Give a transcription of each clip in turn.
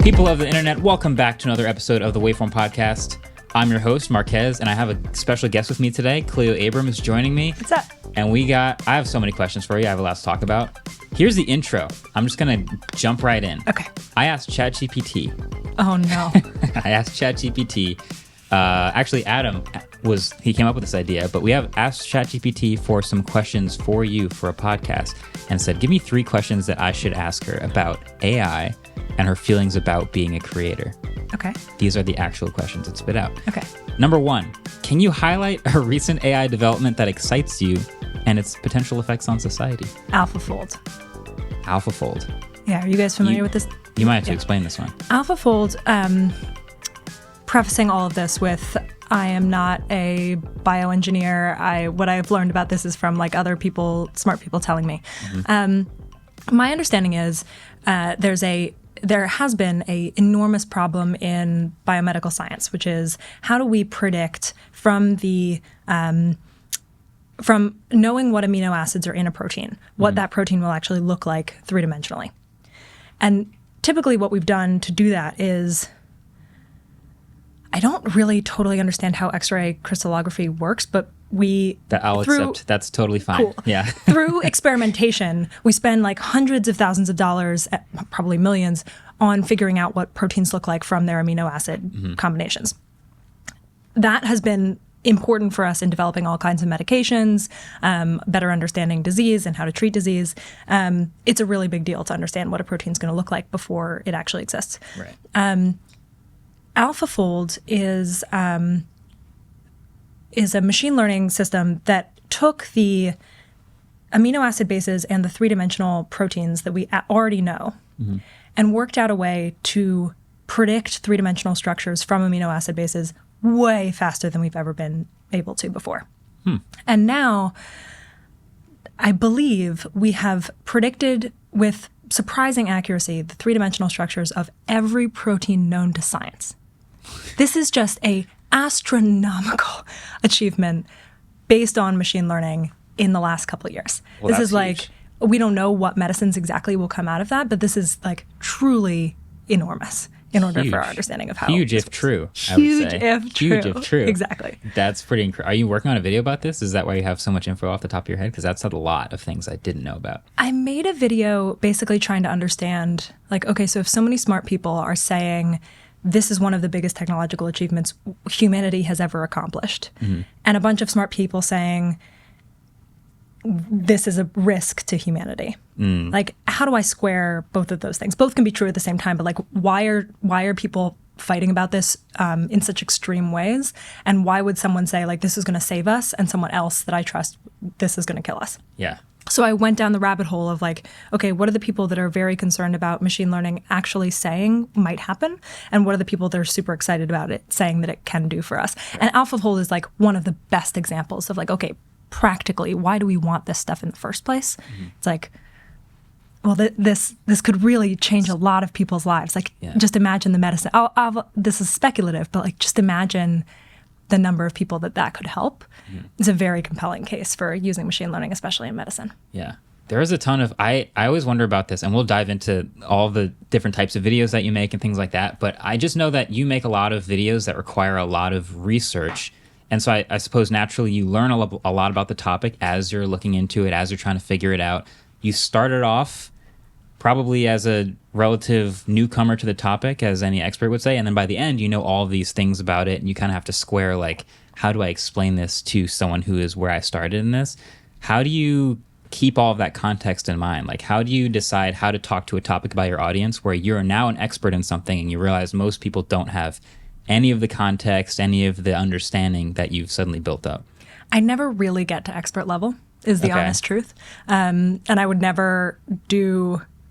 People of the internet, welcome back to another episode of the Waveform podcast. I'm your host, Marquez, and I have a special guest with me today. Cleo Abram is joining me. What's up? And I have so many questions for you. I have a lot to talk about. Here's the intro. I'm just going to jump right in. Okay. I asked ChatGPT. Oh, no. I asked ChatGPT. Actually, Adam he came up with this idea, but we have asked ChatGPT for some questions for you for a podcast and said, give me 3 questions that I should ask her about AI and her feelings about being a creator. Okay. These are the actual questions it spit out. Okay. Number 1, can you highlight a recent AI development that excites you and its potential effects on society? AlphaFold. AlphaFold. Yeah, are you guys familiar with this? You might have to explain this one. AlphaFold, prefacing all of this with, I am not a bioengineer. What I've learned about this is from like other people, smart people telling me. Mm-hmm. My understanding is there has been an enormous problem in biomedical science, which is how do we predict from knowing what amino acids are in a protein, what that protein will actually look like 3-dimensionally. And typically what we've done to do that is, I don't really totally understand how X-ray crystallography works, but I'll accept. That's totally fine. Cool. Yeah. Through experimentation, we spend like hundreds of thousands of dollars, probably millions, on figuring out what proteins look like from their amino acid combinations. That has been important for us in developing all kinds of medications, better understanding disease and how to treat disease. It's a really big deal to understand what a protein is going to look like before it actually exists. Right. AlphaFold is a machine learning system that took the amino acid bases and the 3-dimensional proteins that we already know and worked out a way to predict 3-dimensional structures from amino acid bases way faster than we've ever been able to before. And now, I believe we have predicted with surprising accuracy the 3-dimensional structures of every protein known to science. This is just a astronomical achievement based on machine learning in the last couple of years. Well, this is huge. like, we don't know what medicines exactly will come out of that, but this is like truly enormous in order for our understanding of how huge if true. Huge if true. Huge if true. Exactly. That's pretty incredible. Are you working on a video about this? Is that why you have so much info off the top of your head? Because that's a lot of things I didn't know about. I made a video basically trying to understand, like, okay, so if so many smart people are saying this is one of the biggest technological achievements humanity has ever accomplished, and a bunch of smart people saying this is a risk to humanity. Like, how do I square both of those things? Both can be true at the same time, but like, why are people fighting about this in such extreme ways? And why would someone say like, this is going to save us, and someone else that I trust, this is going to kill us? Yeah. So I went down the rabbit hole of like, okay, what are the people that are very concerned about machine learning actually saying might happen? And what are the people that are super excited about it saying that it can do for us? Right. And AlphaFold is like one of the best examples of like, okay, practically, why do we want this stuff in the first place? It's like, well, this could really change a lot of people's lives. Like, just imagine the medicine. This is speculative, but like, just imagine the number of people that could help. It's a very compelling case for using machine learning, especially in medicine. Yeah. There is a ton of, I always wonder about this, and we'll dive into all the different types of videos that you make and things like that. But I just know that you make a lot of videos that require a lot of research. And so I suppose naturally you learn a lot about the topic as you're looking into it, as you're trying to figure it out. You started off probably as a relative newcomer to the topic, as any expert would say. And then by the end, you know all of these things about it. And you kind of have to square, like, how do I explain this to someone who is where I started in this? How do you keep all of that context in mind? Like, how do you decide how to talk to a topic about your audience where you're now an expert in something and you realize most people don't have any of the context, any of the understanding that you've suddenly built up? I never really get to expert level, is the honest truth. And I would never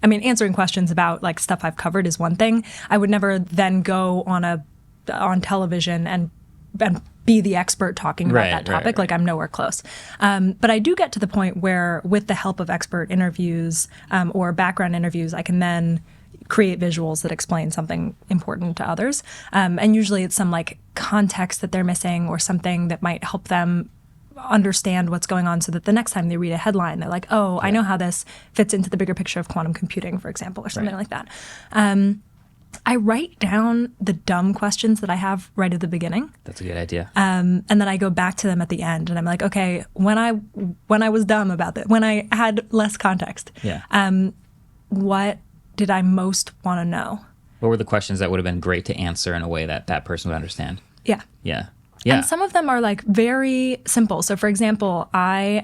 answering questions about like stuff I've covered is one thing. I would never then go on television and be the expert talking about that topic. Right. Like, I'm nowhere close. But I do get to the point where with the help of expert interviews or background interviews, I can then create visuals that explain something important to others. And usually it's some like context that they're missing or something that might help them understand what's going on so that the next time they read a headline, they're like, oh, I know how this fits into the bigger picture of quantum computing, for example, or something like that. I write down the dumb questions that I have right at the beginning. That's a good idea. And then I go back to them at the end, and I'm like, okay, when I was dumb about that, when I had less context, what did I most want to know? What were the questions that would have been great to answer in a way that that person would understand? Yeah. Yeah. Yeah. And some of them are like very simple. So for example, I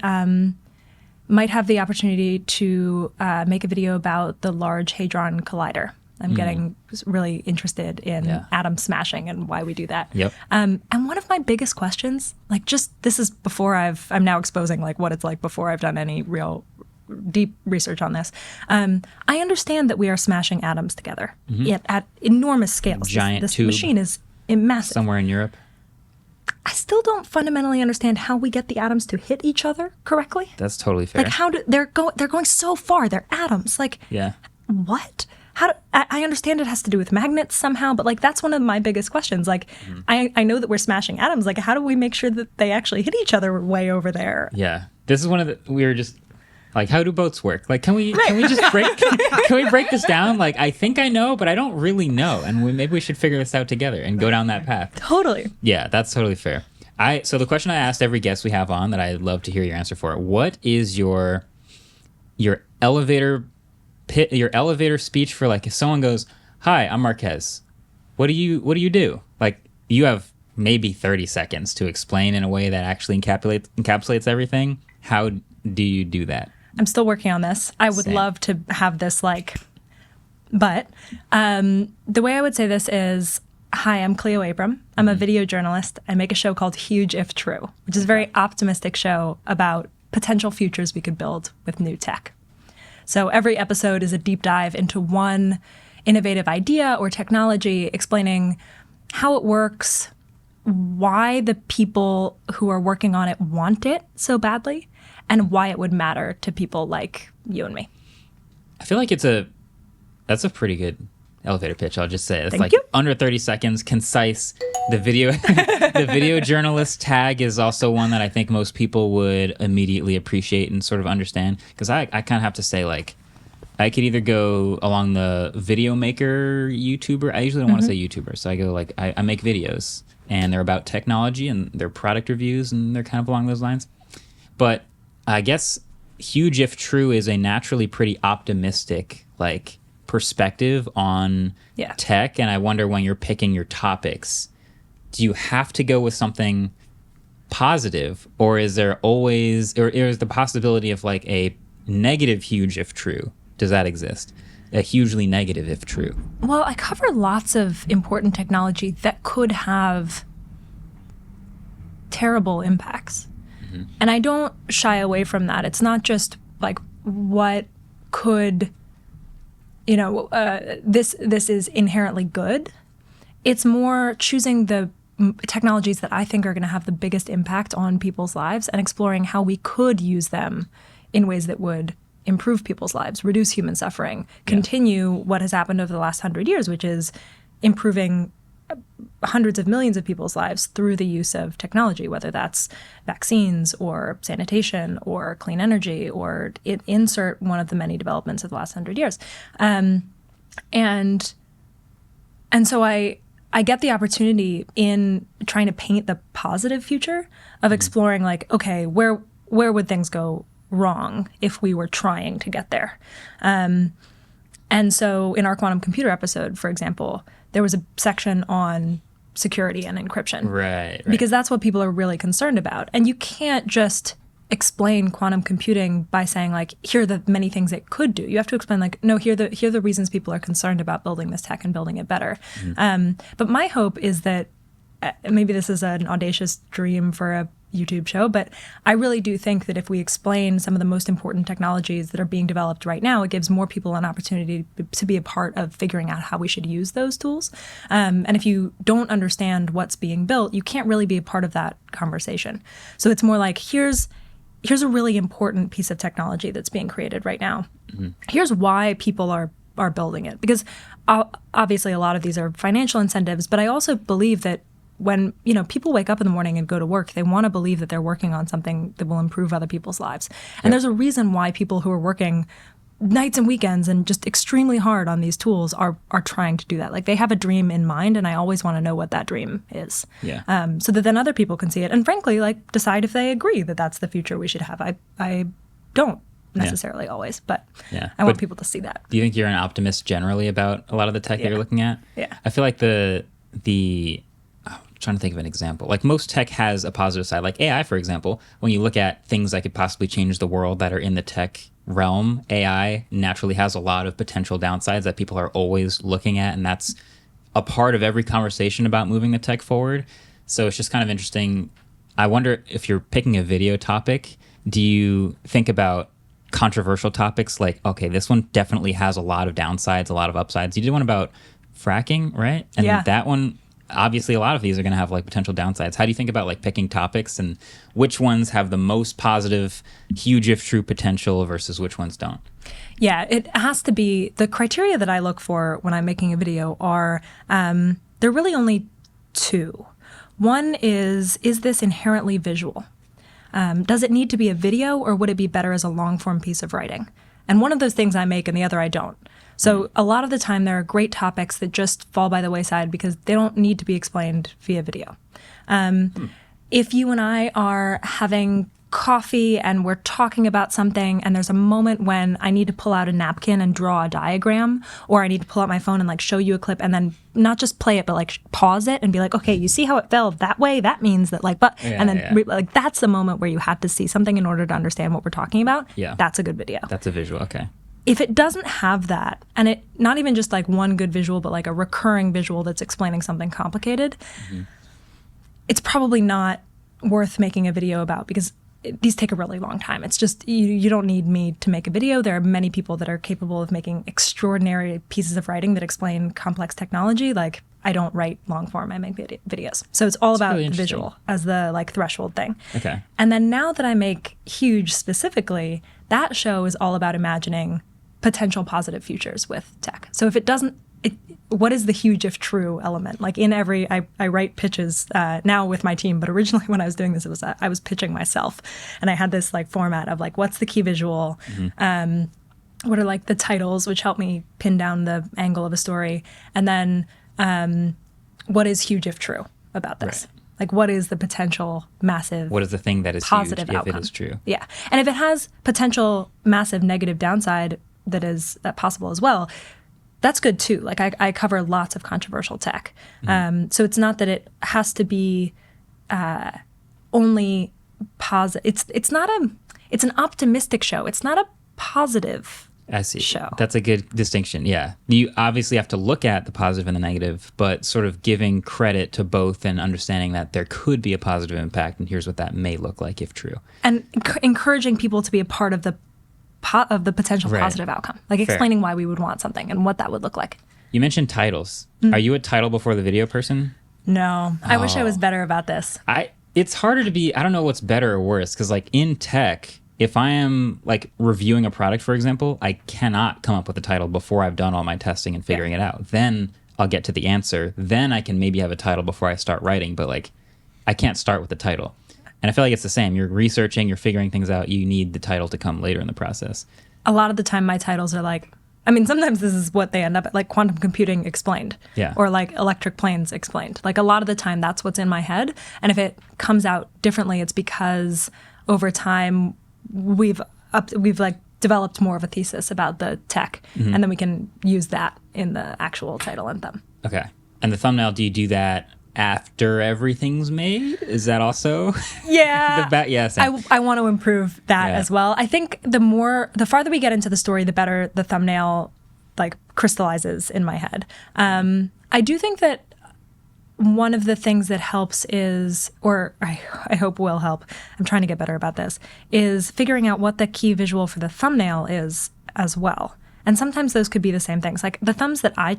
might have the opportunity to make a video about the Large Hadron Collider. I'm getting really interested in atom smashing and why we do that. Yep. And one of my biggest questions, like just this is before I'm now exposing like what it's like before I've done any real deep research on this. I understand that we are smashing atoms together at enormous scales. Giant this tube machine is massive. Somewhere in Europe. I still don't fundamentally understand how we get the atoms to hit each other correctly. That's totally fair. Like they're going so far. They're atoms. Like what? I understand it has to do with magnets somehow, but like that's one of my biggest questions. Like I know that we're smashing atoms. Like how do we make sure that they actually hit each other way over there? Yeah, this is one of the we were just like, how do boats work? Like, can we just break can we break this down? Like, I think I know, but I don't really know, and maybe we should figure this out together and go down that path. Totally. Yeah, that's totally fair. So the question I asked every guest we have on that I'd love to hear your answer for: what is your elevator speech for, like, if someone goes, "Hi, I'm Marquez. What do you do?" Like, you have maybe 30 seconds to explain in a way that actually encapsulates everything. How do you do that? I'm still working on this. I would love to have this but the way I would say this is, hi, I'm Cleo Abram. I'm a video journalist. I make a show called Huge If True, which is a very optimistic show about potential futures we could build with new tech. So every episode is a deep dive into one innovative idea or technology, explaining how it works, why the people who are working on it want it so badly, and why it would matter to people like you and me. I feel like that's a pretty good elevator pitch. I'll just say it's Thank you. Under 30 seconds, concise. The video journalist tag is also one that I think most people would immediately appreciate and sort of understand. Because I kind of have to say, like, I could either go along the video maker YouTuber. I usually don't want to say YouTuber, so I go like I make videos and they're about technology and they're product reviews and they're kind of along those lines. But I guess Huge If True is a naturally pretty optimistic perspective on tech, and I wonder, when you're picking your topics, do you have to go with something positive, or is there always, or is the possibility of like a negative huge if true? Does that exist? A hugely negative if true? Well, I cover lots of important technology that could have terrible impacts. And I don't shy away from that. It's not just like what could, this is inherently good. It's more choosing the technologies that I think are going to have the biggest impact on people's lives and exploring how we could use them in ways that would improve people's lives, reduce human suffering, continue what has happened over the last 100 years, which is improving hundreds of millions of people's lives through the use of technology, whether that's vaccines or sanitation or clean energy, or insert one of the many developments of the last 100 years. And so I get the opportunity in trying to paint the positive future of exploring, like, okay, where would things go wrong if we were trying to get there? And so in our quantum computer episode, for example, there was a section on security and encryption. Right. Because that's what people are really concerned about. And you can't just explain quantum computing by saying, like, here are the many things it could do. You have to explain, like, no, here are the reasons people are concerned about building this tech and building it better. But my hope is that, maybe this is an audacious dream for a YouTube show, but I really do think that if we explain some of the most important technologies that are being developed right now, it gives more people an opportunity to be a part of figuring out how we should use those tools. And if you don't understand what's being built, you can't really be a part of that conversation. So it's more like, here's a really important piece of technology that's being created right now. Here's why people are building it. Because obviously a lot of these are financial incentives, but I also believe that when people wake up in the morning and go to work, they want to believe that they're working on something that will improve other people's lives. And there's a reason why people who are working nights and weekends and just extremely hard on these tools are trying to do that. Like they have a dream in mind, and I always want to know what that dream is. Yeah. So that then other people can see it and frankly, like decide if they agree that that's the future we should have. I don't necessarily always, but I want people to see that. Do you think you're an optimist generally about a lot of the tech that you're looking at? Yeah. I feel like I'm trying to think of an example. Like most tech has a positive side, like AI, for example. When you look at things that could possibly change the world that are in the tech realm, AI naturally has a lot of potential downsides that people are always looking at, and that's a part of every conversation about moving the tech forward. So it's just kind of interesting. I wonder if you're picking a video topic, do you think about controversial topics like, okay, this one definitely has a lot of downsides, a lot of upsides. You did one about fracking, right? And that one, obviously a lot of these are going to have like potential downsides. How do you think about like picking topics and which ones have the most positive, huge if true potential versus which ones don't? Yeah, it has to be, the criteria that I look for when I'm making a video are, they're really only two. One is this inherently visual? Does it need to be a video, or would it be better as a long form piece of writing? And one of those things I make and the other I don't. So a lot of the time there are great topics that just fall by the wayside because they don't need to be explained via video. If you and I are having coffee and we're talking about something and there's a moment when I need to pull out a napkin and draw a diagram, or I need to pull out my phone and like show you a clip and then not just play it, but like pause it and be like, okay, you see how it fell that way? That means that like, like that's the moment where you had to see something in order to understand what we're talking about. Yeah. That's a good video. That's a visual. Okay. If it doesn't have that, and it not even just like one good visual, but like a recurring visual that's explaining something complicated, it's probably not worth making a video about because these take a really long time. It's just, you don't need me to make a video. There are many people that are capable of making extraordinary pieces of writing that explain complex technology. Like, I don't write long form, I make videos. So it's all about really visual as the like threshold thing. Okay. And then now that I make Huge specifically, that show is all about imagining potential positive futures with tech. So if it doesn't, what is the huge if true element? Like in every, I write pitches now with my team, but originally when I was doing this, it was I was pitching myself, and I had this like format of like, what's the key visual? What are like the titles, which help me pin down the angle of a story, and then what is huge if true about this? Right. Like, what is the potential massive? What is the thing that is positive huge outcome? If it is true? Yeah, and if it has potential massive negative downside that is possible as well, that's good too. Like I cover lots of controversial tech. So it's not that it has to be only positive. It's an optimistic show. It's not a positive show. That's a good distinction. Yeah. You obviously have to look at the positive and the negative, but sort of giving credit to both and understanding that there could be a positive impact, and here's what that may look like if true. And encouraging people to be a part of the potential positive outcome, like explaining why we would want something and what that would look like. You mentioned titles. Are you a title before the video person? No. I wish I was better about this. It's harder to be, I don't know what's better or worse, because like in tech, if I am like reviewing a product, for example, I cannot come up with a title before I've done all my testing and figuring it out. Then I'll get to the answer. Then I can maybe have a title before I start writing, but like I can't start with the title. And I feel like it's the same. You're researching, you're figuring things out. You need the title to come later in the process. A lot of the time my titles are like, I mean, sometimes this is what they end up at, like quantum computing explained. Yeah. Or like electric planes explained. Like a lot of the time that's what's in my head. And if it comes out differently, it's because over time we've like developed more of a thesis about the tech. And then we can use that in the actual title and thumb. Okay. And the thumbnail, do you do that after everything's made? Is that also? Yeah. Same. I want to improve that as well. I think the farther we get into the story, the better the thumbnail like crystallizes in my head. I do think that one of the things that helps is, or I hope will help, I'm trying to get better about this, is figuring out what the key visual for the thumbnail is as well. And sometimes those could be the same things. Like the thumbs that I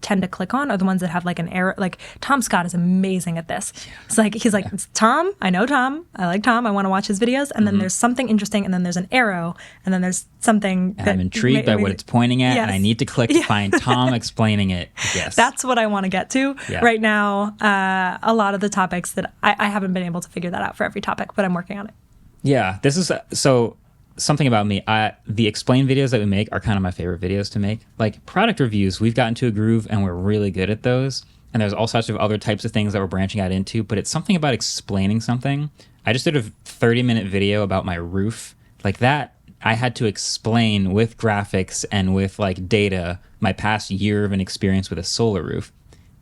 tend to click on are the ones that have like an arrow. Like Tom Scott is amazing at this. It's like he's like, it's Tom, I know Tom, I like Tom, I want to watch his videos, and then there's something interesting, and then there's an arrow, and then there's something and I'm intrigued by what it's pointing at, yes. and I need to click to find Tom explaining it. Yes, that's what I want to get to right now. A lot of the topics that I haven't been able to figure that out for every topic, but I'm working on it. Yeah, this is so. something about me. The explain videos that we make are kind of my favorite videos to make. Like product reviews, we've gotten to a groove and we're really good at those. And there's all sorts of other types of things that we're branching out into, but it's something about explaining something. I just did a 30-minute video about my roof. Like that, I had to explain with graphics and with like data my past year of an experience with a solar roof.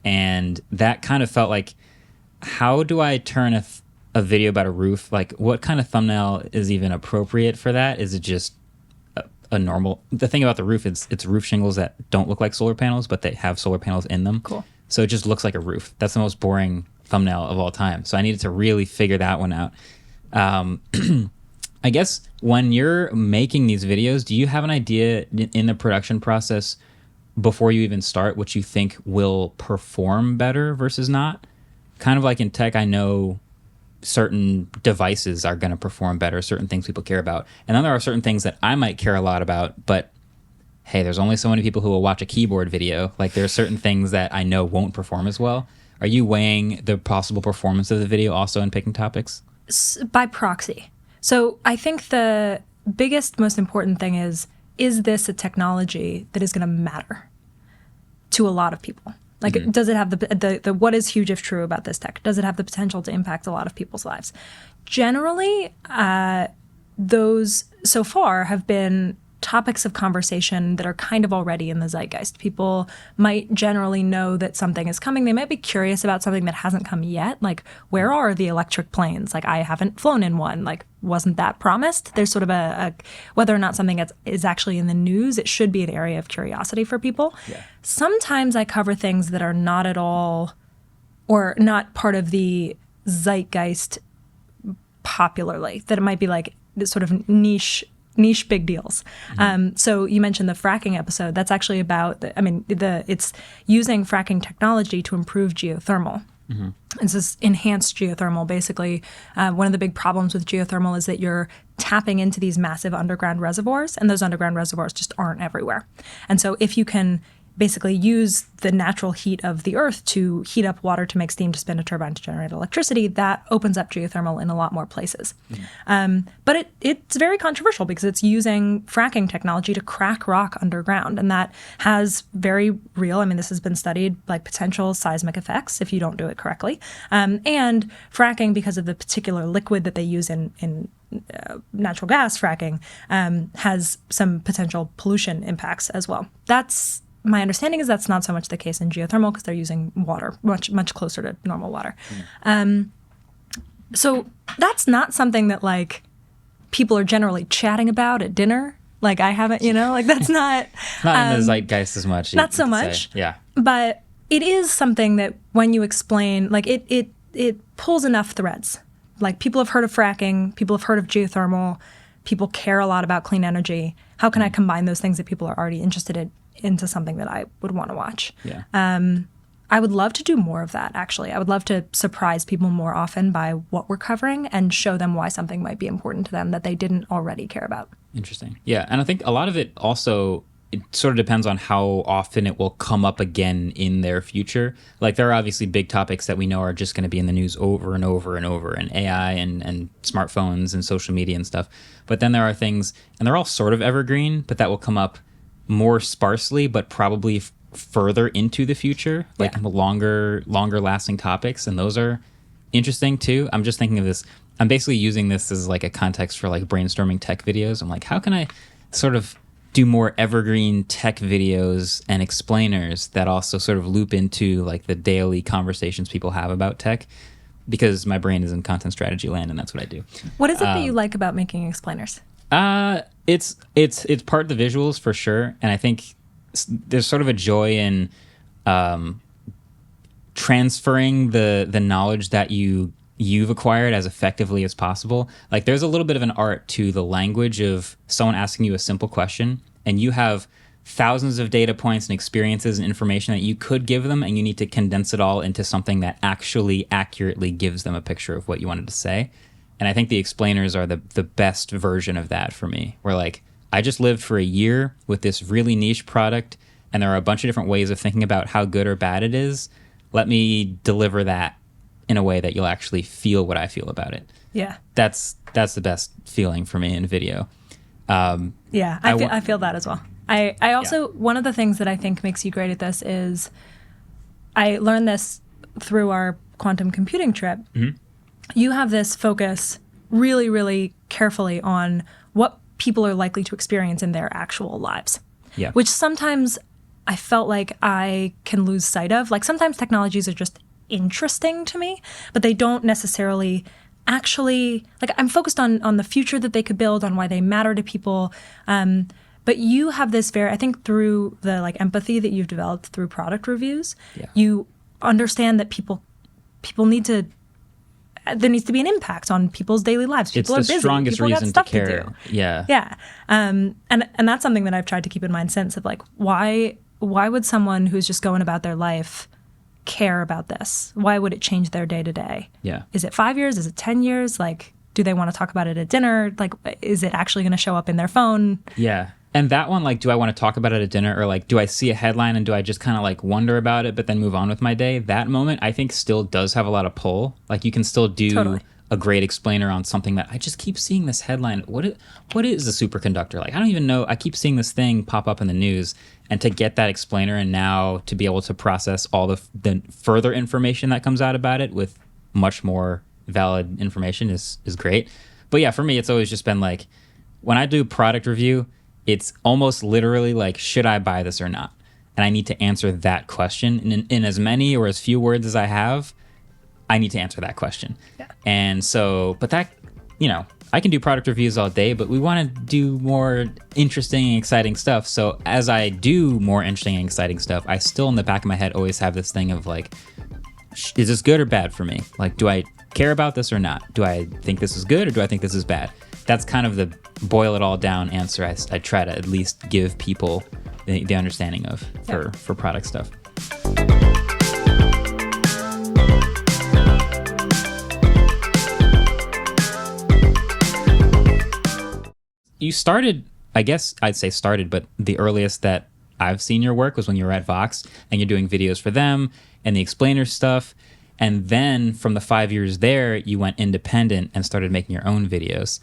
And that kind of felt like, how do I turn a video about a roof? Like what kind of thumbnail is even appropriate for that? Is it just a normal... The thing about the roof is it's roof shingles that don't look like solar panels, but they have solar panels in them. Cool. So it just looks like a roof. That's the most boring thumbnail of all time. So I needed to really figure that one out. I guess when you're making these videos, do you have an idea in the production process before you even start what you think will perform better versus not? Kind of like in tech, I know certain devices are going to perform better, certain things people care about. And then there are certain things that I might care a lot about, but hey, there's only so many people who will watch a keyboard video. Like there are certain things that I know won't perform as well. Are you weighing the possible performance of the video also in picking topics? By proxy. So I think the biggest, most important thing is this a technology that is going to matter to a lot of people? Like, does it have the what is huge if true about this tech? Does it have the potential to impact a lot of people's lives? Generally, those so far have been topics of conversation that are kind of already in the zeitgeist. People might generally know that something is coming. They might be curious about something that hasn't come yet. Like, where are the electric planes? Like, I haven't flown in one. Like, wasn't that promised? There's sort of a whether or not something is actually in the news, it should be an area of curiosity for people. Yeah. Sometimes I cover things that are not at all or not part of the zeitgeist popularly, that it might be like this sort of niche big deals. So you mentioned the fracking episode. That's actually about, it's using fracking technology to improve geothermal. It's this enhanced geothermal. Basically, one of the big problems with geothermal is that you're tapping into these massive underground reservoirs, and those underground reservoirs just aren't everywhere. And so if you can basically use the natural heat of the earth to heat up water to make steam to spin a turbine to generate electricity, that opens up geothermal in a lot more places. But it's very controversial because it's using fracking technology to crack rock underground, and that has very real, this has been studied, like potential seismic effects if you don't do it correctly. And fracking, because of the particular liquid that they use in natural gas fracking, has some potential pollution impacts as well. My understanding is that's not so much the case in geothermal because they're using water much closer to normal water. So that's not something that like people are generally chatting about at dinner. Like I haven't, like that's not not in the zeitgeist as much. Not so much. Say. Yeah. But it is something that when you explain, like it pulls enough threads. Like people have heard of fracking, people have heard of geothermal, people care a lot about clean energy. How can I combine those things that people are already interested in into something that I would want to watch? Yeah. I would love to do more of that, actually. I would love to surprise people more often by what we're covering and show them why something might be important to them that they didn't already care about. Interesting. Yeah, and I think a lot of it also, it sort of depends on how often it will come up again in their future. Like there are obviously big topics that we know are just going to be in the news over and over and over, and AI and smartphones and social media and stuff. But then there are things, and they're all sort of evergreen, but that will come up more sparsely, but probably further into the future, like longer lasting topics. And those are interesting too. I'm just thinking of this. I'm basically using this as like a context for like brainstorming tech videos. I'm like, how can I sort of do more evergreen tech videos and explainers that also sort of loop into like the daily conversations people have about tech? Because my brain is in content strategy land, and that's what I do. What is it that you like about making explainers? It's part of the visuals for sure, and I think there's sort of a joy in transferring the knowledge that you've acquired as effectively as possible. Like there's a little bit of an art to the language of someone asking you a simple question, and you have thousands of data points and experiences and information that you could give them, and you need to condense it all into something that actually accurately gives them a picture of what you wanted to say. And I think the explainers are the best version of that for me. Where like, I just lived for a year with this really niche product, and there are a bunch of different ways of thinking about how good or bad it is. Let me deliver that in a way that you'll actually feel what I feel about it. Yeah. That's the best feeling for me in video. Yeah, I feel that as well. I also, one of the things that I think makes you great at this is, I learned this through our quantum computing trip. Mm-hmm. You have this focus really, really carefully on what people are likely to experience in their actual lives. Yeah. Which sometimes I felt like I can lose sight of. Like sometimes technologies are just interesting to me, but they don't necessarily actually, like I'm focused on the future that they could build, on why they matter to people. But you have this I think through the like empathy that you've developed through product reviews, you understand that people need to, there needs to be an impact on people's daily lives. People it's the are busy. strongest People reason got stuff to care. To do. Yeah. Yeah. And that's something that I've tried to keep in mind since, of like, why would someone who's just going about their life care about this? Why would it change their day to day? Yeah. Is it 5 years? Is it 10 years? Like, do they want to talk about it at dinner? Like, is it actually going to show up in their phone? Yeah. And that one, like, do I want to talk about it at dinner, or like, do I see a headline and do I just kind of like wonder about it, but then move on with my day? That moment, I think, still does have a lot of pull. Like, you can still do a great explainer on something that I just keep seeing this headline. What is a superconductor? Like, I don't even know. I keep seeing this thing pop up in the news, and to get that explainer and now to be able to process all the further information that comes out about it with much more valid information is great. But yeah, for me, it's always just been like, when I do product review, it's almost literally like, should I buy this or not? And I need to answer that question in as many or as few words as I have. I need to answer that question. Yeah. And so, but that, I can do product reviews all day, but we want to do more interesting and exciting stuff. So as I do more interesting and exciting stuff, I still in the back of my head always have this thing of like, is this good or bad for me? Like, do I care about this or not? Do I think this is good or do I think this is bad? That's kind of the boil it all down answer I try to at least give people the understanding of for product stuff. You started, I guess I'd say started, but the earliest that I've seen your work was when you were at Vox and you're doing videos for them and the explainer stuff. And then from the 5 years there, you went independent and started making your own videos.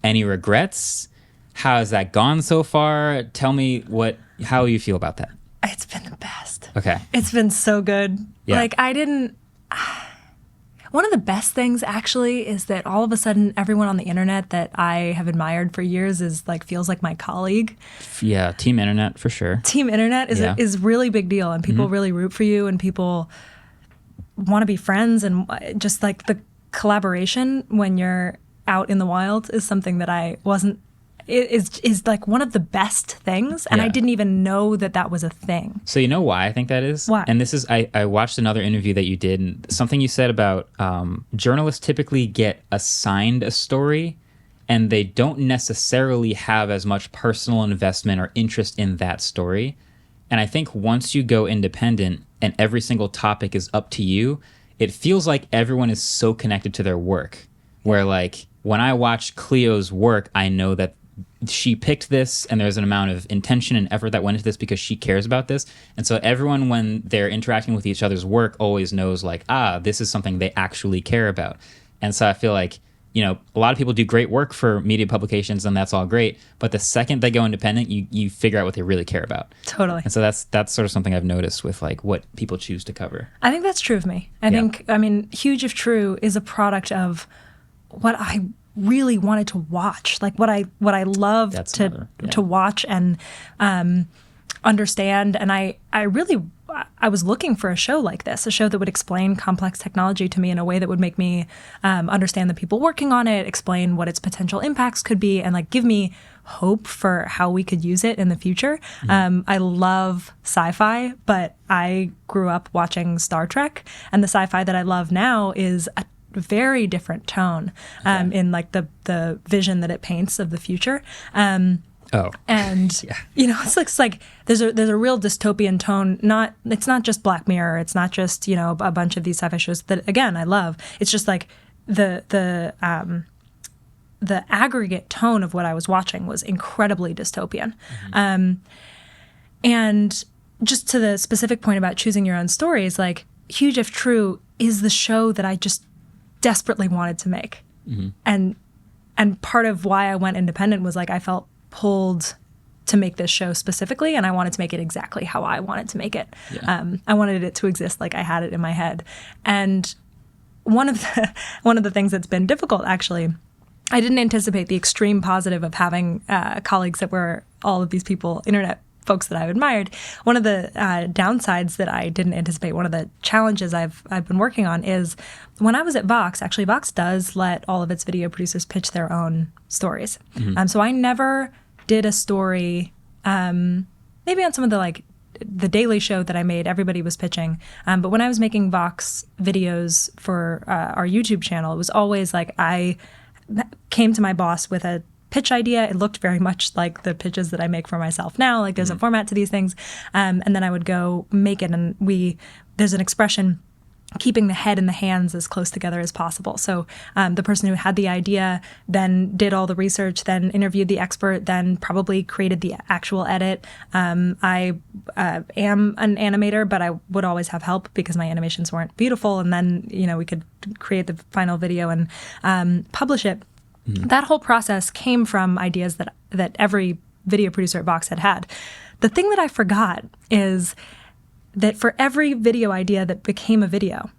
Any regrets? How has that gone so far? Tell me how you feel about that. It's been the best. Okay. It's been so good. Yeah. Like one of the best things actually is that all of a sudden everyone on the internet that I have admired for years feels like my colleague. Yeah, Team Internet for sure. Team Internet is really big deal, and people really root for you, and people want to be friends, and just like the collaboration when you're out in the wild is something that I wasn't. Is like one of the best things, and I didn't even know that was a thing. So you know why I think that is? Why? And this is, I watched another interview that you did, and something you said about journalists typically get assigned a story, and they don't necessarily have as much personal investment or interest in that story. And I think once you go independent and every single topic is up to you, it feels like everyone is so connected to their work, where like when I watch Cleo's work, I know that she picked this and there's an amount of intention and effort that went into this because she cares about this. And so everyone, when they're interacting with each other's work, always knows like, this is something they actually care about. And so I feel like, a lot of people do great work for media publications and that's all great. But the second they go independent, you figure out what they really care about. Totally. And so that's sort of something I've noticed with like what people choose to cover. I think that's true of me. I mean, Huge If True is a product of what I really wanted to watch, like what I love to watch and understand. And I was looking for a show like this, a show that would explain complex technology to me in a way that would make me understand the people working on it, explain what its potential impacts could be, and like give me hope for how we could use it in the future. I love sci-fi, but I grew up watching Star Trek, and the sci-fi that I love now is a very different tone in like the vision that it paints of the future. And it's like there's a real dystopian tone. It's not just Black Mirror. It's not just a bunch of these sci-fi shows that again I love. It's just like the aggregate tone of what I was watching was incredibly dystopian. And just to the specific point about choosing your own stories, like Huge If True is the show that I just desperately wanted to make. And part of why I went independent was like I felt pulled to make this show specifically, and I wanted to make it exactly how I wanted to make it. Yeah. I wanted it to exist like I had it in my head. And one of the things that's been difficult, actually, I didn't anticipate the extreme positive of having colleagues that were all of these people, internet folks that I've admired. One of the downsides that I didn't anticipate, one of the challenges I've been working on is when I was at Vox, actually Vox does let all of its video producers pitch their own stories. So I never did a story, maybe on some of the Daily Show that I made, everybody was pitching. But when I was making Vox videos for our YouTube channel, it was always like I came to my boss with a pitch idea. It looked very much like the pitches that I make for myself now. Like there's a format to these things. And then I would go make it. And there's an expression, keeping the head and the hands as close together as possible. So the person who had the idea then did all the research, then interviewed the expert, then probably created the actual edit. I am an animator, but I would always have help because my animations weren't beautiful. And then, we could create the final video and publish it. That whole process came from ideas that every video producer at Vox had. The thing that I forgot is that for every video idea that became a video,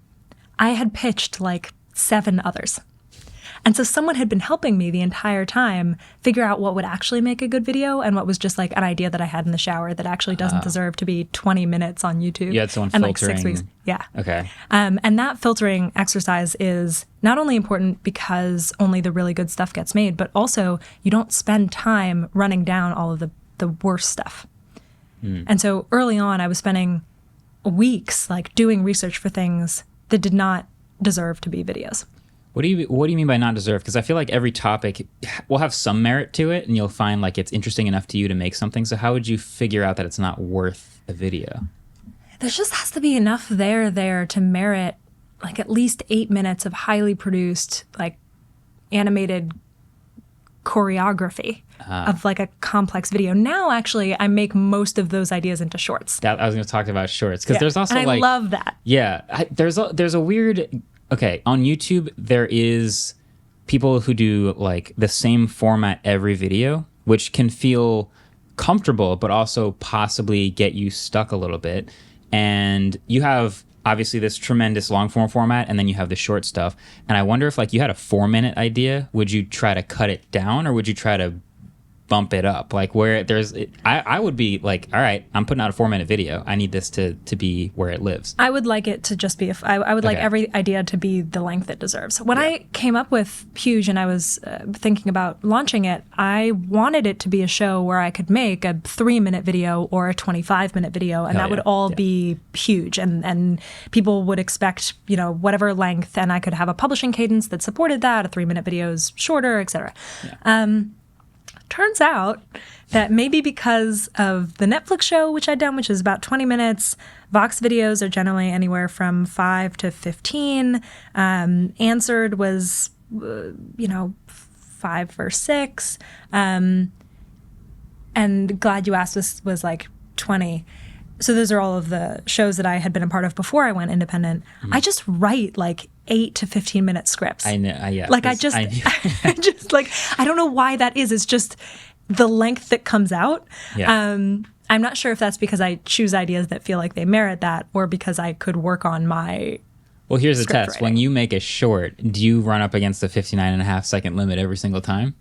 I had pitched like 7 others. And so someone had been helping me the entire time figure out what would actually make a good video and what was just like an idea that I had in the shower that actually doesn't deserve to be 20 minutes on YouTube. You had someone and filtering. Like 6 weeks. Yeah. Okay. And that filtering exercise is not only important because only the really good stuff gets made, but also you don't spend time running down all of the worst stuff. And so early on, I was spending weeks like doing research for things that did not deserve to be videos. What do you mean by not deserve? Because I feel like every topic will have some merit to it, and you'll find like it's interesting enough to you to make something. So how would you figure out that it's not worth a video? There just has to be enough there to merit like at least 8 minutes of highly produced like animated choreography of like a complex video. Now, actually, I make most of those ideas into shorts. I was going to talk about shorts because there's also and I love that. Yeah, there's a weird. Okay, on YouTube there is people who do like the same format every video, which can feel comfortable, but also possibly get you stuck a little bit. And you have obviously this tremendous long form format, and then you have the short stuff. And I wonder if like you had a 4-minute idea, would you try to cut it down or would you try to bump it up? Like where I would be like, all right, I'm putting out a 4-minute video. I need this to be where it lives. I would like it to just be, I would like every idea to be the length it deserves. When I came up with Huge and I was thinking about launching it, I wanted it to be a show where I could make a 3-minute video or a 25-minute video, and that would all be huge. And people would expect, whatever length, and I could have a publishing cadence that supported that. A 3-minute video is shorter, etc. Turns out that maybe because of the Netflix show, which I'd done, which is about 20 minutes, Vox videos are generally anywhere from 5 to 15. Answered was, 5 or 6. And Glad You Asked was like 20. So those are all of the shows that I had been a part of before I went independent. I just write like 8 to 15-minute scripts. I know. Yeah. Like I just like, I don't know why that is. It's just the length that comes out. Yeah. I'm not sure if that's because I choose ideas that feel like they merit that, or because I could work on my. Well, here's the test. writing. When you make a short, do you run up against the 59.5-second limit every single time?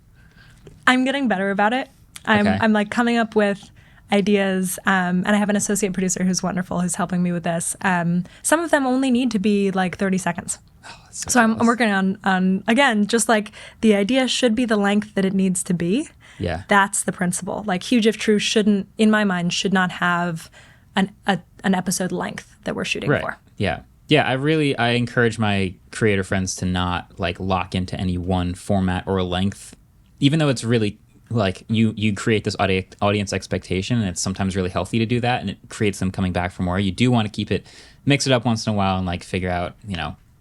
I'm getting better about it. I'm like coming up with ideas, and I have an associate producer who's wonderful, who's helping me with this. Some of them only need to be like 30 seconds. Oh, so I'm working on, again, just like the idea should be the length that it needs to be. Yeah. That's the principle. Like Huge If True shouldn't, in my mind, should not have an episode length that we're shooting for. Yeah. Yeah, I encourage my creator friends to not like lock into any one format or length, even though it's really like you create this audience expectation, and it's sometimes really healthy to do that, and it creates them coming back for more. You do want to keep it, mix it up once in a while, and like figure out,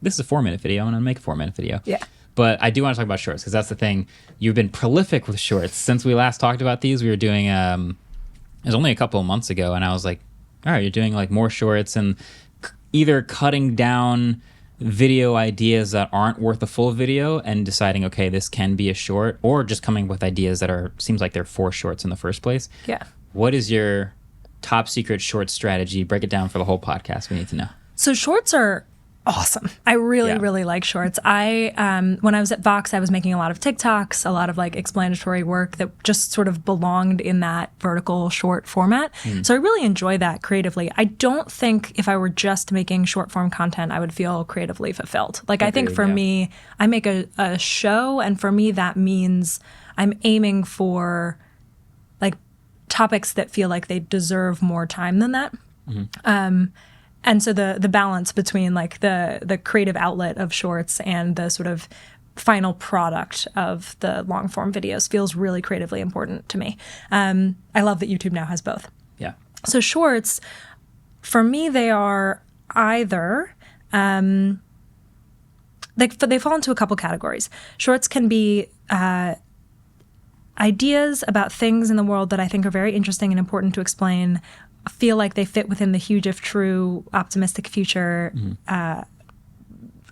this is a 4-minute video, I'm gonna make a 4-minute video. Yeah. But I do want to talk about shorts because that's the thing. You've been prolific with shorts since we last talked about these. We were doing it was only a couple of months ago, and I was like, all right, you're doing like more shorts and either cutting down video ideas that aren't worth a full video and deciding, okay, this can be a short, or just coming with ideas that seems like they're for shorts in the first place. Yeah. What is your top secret short strategy? Break it down for the whole podcast. We need to know. So shorts are awesome. I really, really like shorts. When I was at Vox, I was making a lot of TikToks, a lot of like explanatory work that just sort of belonged in that vertical short format. So I really enjoy that creatively. I don't think if I were just making short form content, I would feel creatively fulfilled. Like, I think for me, I make a show, and for me, that means I'm aiming for like topics that feel like they deserve more time than that. And so the balance between like the creative outlet of shorts and the sort of final product of the long form videos feels really creatively important to me. I love that YouTube now has both. Yeah. So shorts, for me, they are either they fall into a couple categories. Shorts can be ideas about things in the world that I think are very interesting and important to explain, feel like they fit within the huge if true optimistic future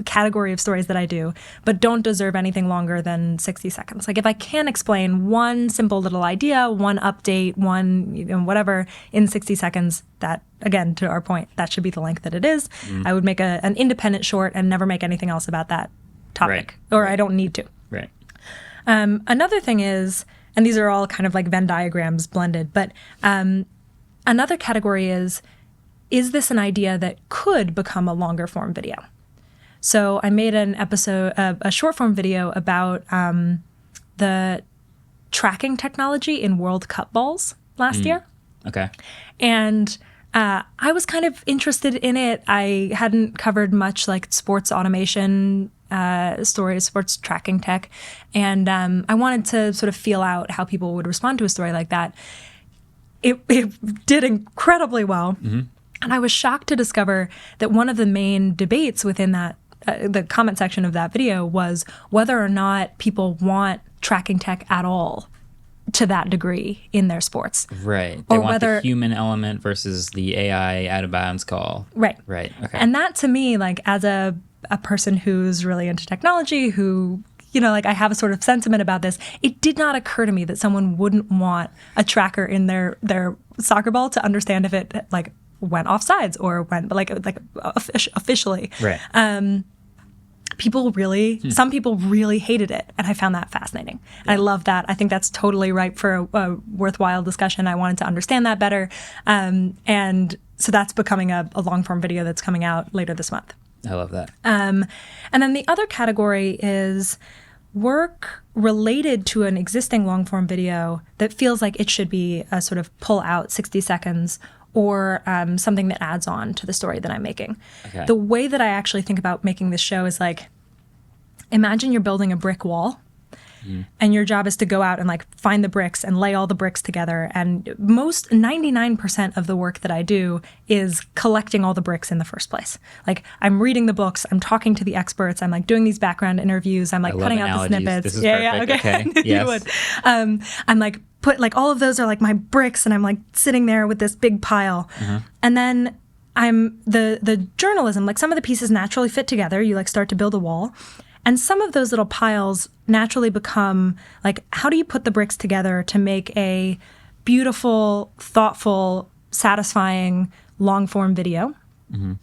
category of stories that I do, but don't deserve anything longer than 60 seconds. Like, if I can explain one simple little idea, one update, one whatever in 60 seconds, that, again, to our point, that should be the length that it is. I would make an independent short and never make anything else about that topic, or I don't need to. Right. Another thing is, and these are all kind of like Venn diagrams blended, but another category is this an idea that could become a longer form video? So I made an episode, a short form video about the tracking technology in World Cup balls last year. Okay. And I was kind of interested in it. I hadn't covered much like sports automation stories, sports tracking tech. And I wanted to sort of feel out how people would respond to a story like that. It did incredibly well. And I was shocked to discover that one of the main debates within that, the comment section of that video, was whether or not people want tracking tech at all to that degree in their sports. Right. They want the human element versus the AI out of bounds call. Right. Right. Okay. And that, to me, like, as a person who's really into technology, who, like, I have a sort of sentiment about this, it did not occur to me that someone wouldn't want a tracker in their soccer ball to understand if it like went off sides or went like officially. Right. Some people really hated it, and I found that fascinating. Yeah. I love that. I think that's totally ripe for a worthwhile discussion. I wanted to understand that better, and so that's becoming a long form video that's coming out later this month. I love that. And then the other category is work related to an existing long form video that feels like it should be a sort of pull out 60 seconds or something that adds on to the story that I'm making. Okay. The way that I actually think about making this show is like, imagine you're building a brick wall, and your job is to go out and like find the bricks and lay all the bricks together. And 99% of the work that I do is collecting all the bricks in the first place. Like, I'm reading the books, I'm talking to the experts, I'm like doing these background interviews, I'm like cutting out the snippets. This is perfect. Okay. Yes. You would. I'm like all of those are like my bricks, and I'm like sitting there with this big pile. And then I'm the journalism, like some of the pieces naturally fit together. You like start to build a wall. And some of those little piles naturally become like, how do you put the bricks together to make a beautiful, thoughtful, satisfying long form video?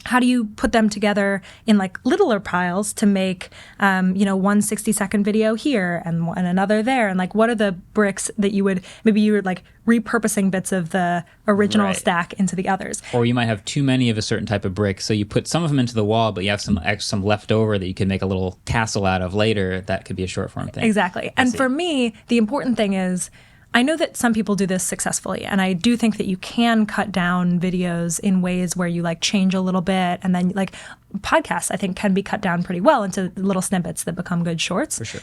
How do you put them together in like littler piles to make, one 60-second video here and another there? And like, what are the bricks that you would like repurposing bits of the original stack into the others? Or you might have too many of a certain type of brick, so you put some of them into the wall, but you have some left over that you can make a little castle out of later. That could be a short form thing. Exactly. And for me, the important thing is, I know that some people do this successfully, and I do think that you can cut down videos in ways where you like change a little bit, and then like podcasts, I think, can be cut down pretty well into little snippets that become good shorts. For sure.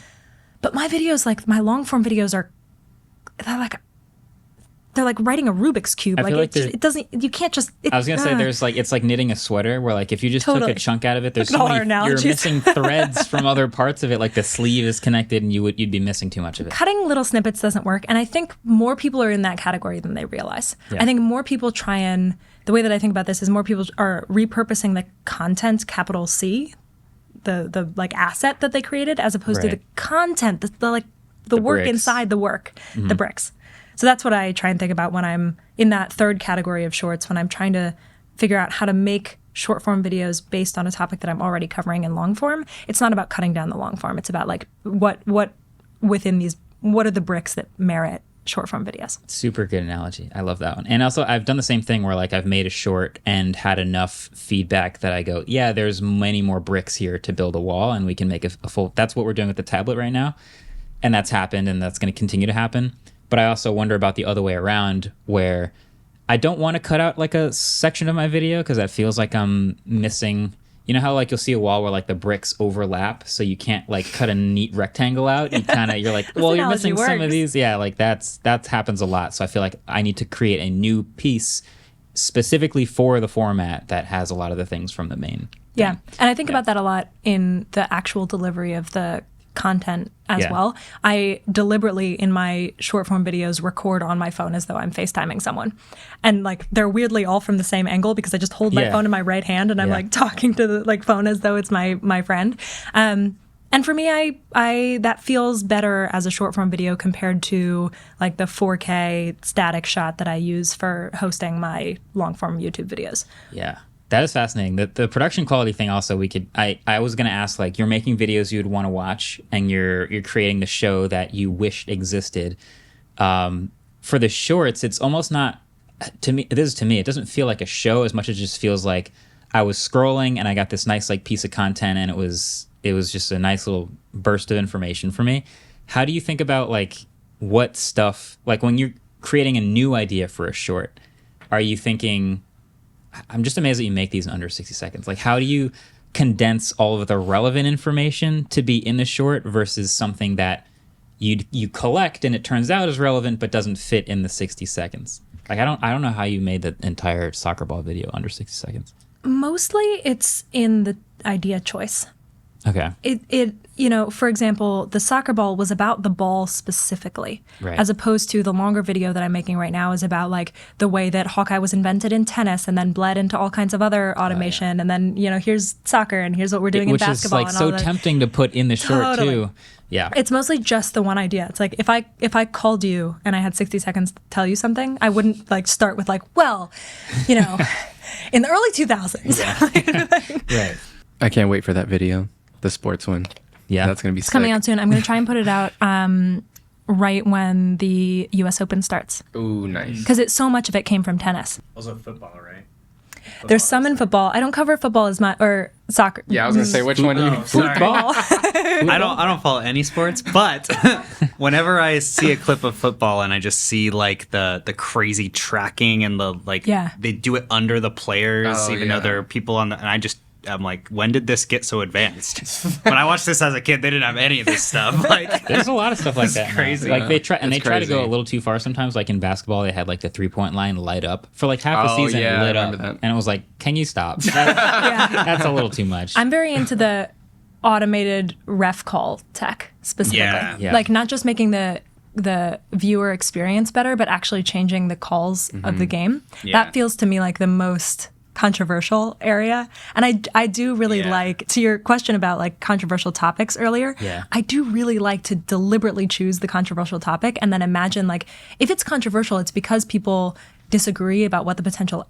But my videos, like my long form videos, they're like writing a Rubik's Cube. I feel like it doesn't, you can't just. I was going to say it's like knitting a sweater where like if you just took a chunk out of it, there's so many, you're missing threads from other parts of it. Like the sleeve is connected and you'd be missing too much of it. Cutting little snippets doesn't work. And I think more people are in that category than they realize. Yeah. I think more people the way that I think about this is more people are repurposing the content, capital C, the like asset that they created, as opposed to Right. the content, the work bricks. inside the work, the bricks. So that's what I try and think about when I'm in that third category of shorts, when I'm trying to figure out how to make short form videos based on a topic that I'm already covering in long form. It's not about cutting down the long form. It's about like what within these, what are the bricks that merit short form videos. Super good analogy. I love that one. And also, I've done the same thing where like I've made a short and had enough feedback that I go, yeah, there's many more bricks here to build a wall, and we can make a full. That's what we're doing with the tablet right now, and that's happened, and that's going to continue to happen. But I also wonder about the other way around, where I don't want to cut out like a section of my video because that feels like I'm missing. You know how like you'll see a wall where like the bricks overlap, so you can't like cut a neat rectangle out. You're like, well, you're missing some of these. Yeah, like that happens a lot. So I feel like I need to create a new piece specifically for the format that has a lot of the things from the main. Yeah, and I think about that a lot in the actual delivery of the content as well. I deliberately, in my short form videos, record on my phone as though I'm FaceTiming someone. And like they're weirdly all from the same angle because I just hold my phone in my right hand and I'm like talking to the like phone as though it's my friend. And for me, I that feels better as a short form video compared to like the 4K static shot that I use for hosting my long form YouTube videos. Yeah. That is fascinating. The production quality thing also, I was going to ask, like, you're making videos you would want to watch and you're creating the show that you wished existed. For the shorts, it's almost not, to me, it doesn't feel like a show as much as it just feels like I was scrolling and I got this nice like piece of content and it was just a nice little burst of information for me. How do you think about like what stuff, like when you're creating a new idea for a short, are you thinking... I'm just amazed that you make these in under 60 seconds. Like, how do you condense all of the relevant information to be in the short versus something that you collect and it turns out is relevant but doesn't fit in the 60 seconds? Like, I don't know how you made the entire soccer ball video under 60 seconds. Mostly it's in the idea choice. Okay. It you know, for example, the soccer ball was about the ball specifically, right, as opposed to the longer video that I'm making right now is about like the way that Hawkeye was invented in tennis and then bled into all kinds of other automation. And then, you know, here's soccer and here's what we're doing in basketball. Which is like so tempting to put in the short too. Yeah. It's mostly just the one idea. It's like if I called you and I had 60 seconds to tell you something, I wouldn't like start with like, well, you know, in the early 2000s. Yeah. Right. I can't wait for that video. The sports one. Yeah. That's going to be It's sick. coming out soon. I'm going to try and put it out right when the U.S. Open starts. Ooh, nice. Because so much of it came from tennis. Also football, right? There's some in football. I don't cover football as much, or soccer. Yeah, I was going to say, which one do you... Football. I don't follow any sports, but whenever I see a clip of football and I just see like the crazy tracking and the like, they do it under the players, even though there are people on the, and I'm like, when did this get so advanced? When I watched this as a kid, they didn't have any of this stuff. Like, there's a lot of stuff like that. Crazy. Like they try to go a little too far sometimes. Like in basketball, they had like the 3-point line light up for like half the season. Yeah, it lit up, that. and it was like, can you stop? That's a little too much. I'm very into the automated ref call tech specifically. Yeah. Like not just making the viewer experience better, but actually changing the calls of the game. Yeah. That feels to me like the most controversial area. And I do really like, to your question about like controversial topics earlier, I do really like to deliberately choose the controversial topic and then imagine like, if it's controversial, it's because people disagree about what the potential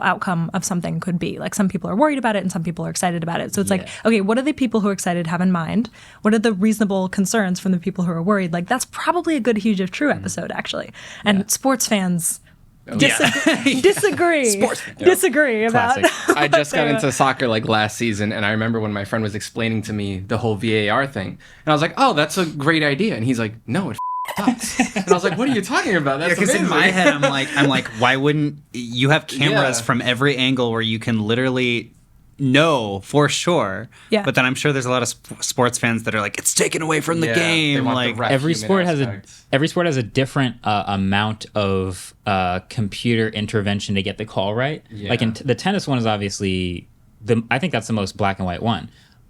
outcome of something could be. Like some people are worried about it and some people are excited about it. So it's like, okay, what do the people who are excited have in mind? What are the reasonable concerns from the people who are worried? Like that's probably a good Huge If True episode actually. And sports fans disagree about. I just got into soccer like last season, and I remember when my friend was explaining to me the whole VAR thing, and I was like, "Oh, that's a great idea," and he's like, "No, it sucks." And I was like, "What are you talking about? That's because amazing." in my head, I'm like, why wouldn't you have cameras from every angle where you can literally know for sure? Yeah. But then I'm sure there's a lot of sports fans that are like, it's taken away from the game. Like every sport has a different amount of computer intervention to get the call right. Like in the tennis one is obviously I think that's the most black and white one.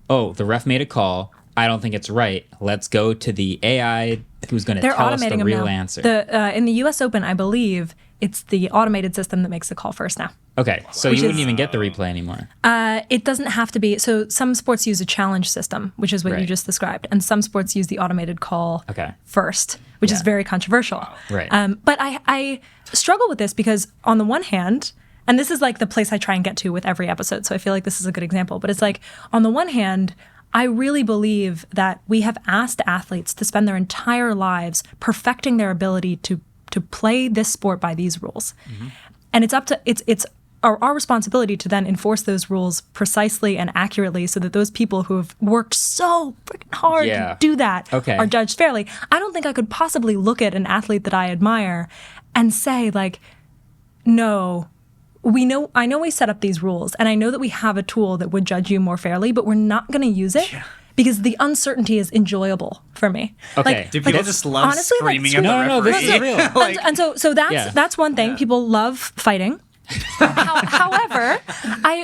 Oh, the ref made a call. I don't think it's right. Let's go to the AI who's going to tell us the real answer. In the U.S. Open, I believe it's the automated system that makes the call first now. Okay, so you wouldn't even get the replay anymore. It doesn't have to be. So some sports use a challenge system, which is what you just described, and some sports use the automated call first, which is very controversial. Right. But I struggle with this because on the one hand, and this is like the place I try and get to with every episode, so I feel like this is a good example, but it's like, on the one hand, I really believe that we have asked athletes to spend their entire lives perfecting their ability to play this sport by these rules. Mm-hmm. And it's up to it's our responsibility to then enforce those rules precisely and accurately so that those people who have worked so freaking hard to do that are judged fairly. I don't think I could possibly look at an athlete that I admire and say, like, no, I know we set up these rules, and I know that we have a tool that would judge you more fairly, but we're not going to use it. Yeah. Because the uncertainty is enjoyable for me. Okay. Do people just love honestly, screaming at the referee? No, this is real. And so that's one thing. People love fighting. However,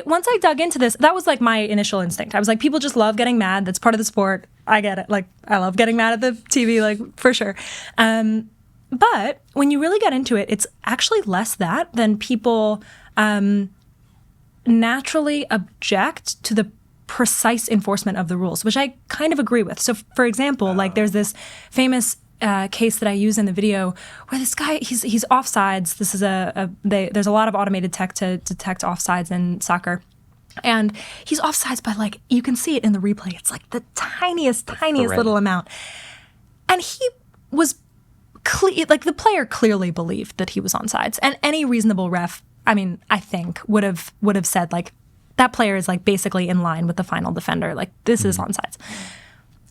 once I dug into this, that was like my initial instinct. I was like, people just love getting mad. That's part of the sport. I get it. Like, I love getting mad at the TV, like, for sure. But when you really get into it, it's actually less that than people naturally object to the precise enforcement of the rules, which I kind of agree with. So, for example, like, there's this famous case that I use in the video where this guy, he's offsides. This is there's a lot of automated tech to detect offsides in soccer. And he's offsides by, like, you can see it in the replay. It's like the tiniest little amount. And he was like, the player clearly believed that he was onsides. And any reasonable ref, I mean, I think would have said, like, that player is, like, basically in line with the final defender. Like, this is onside.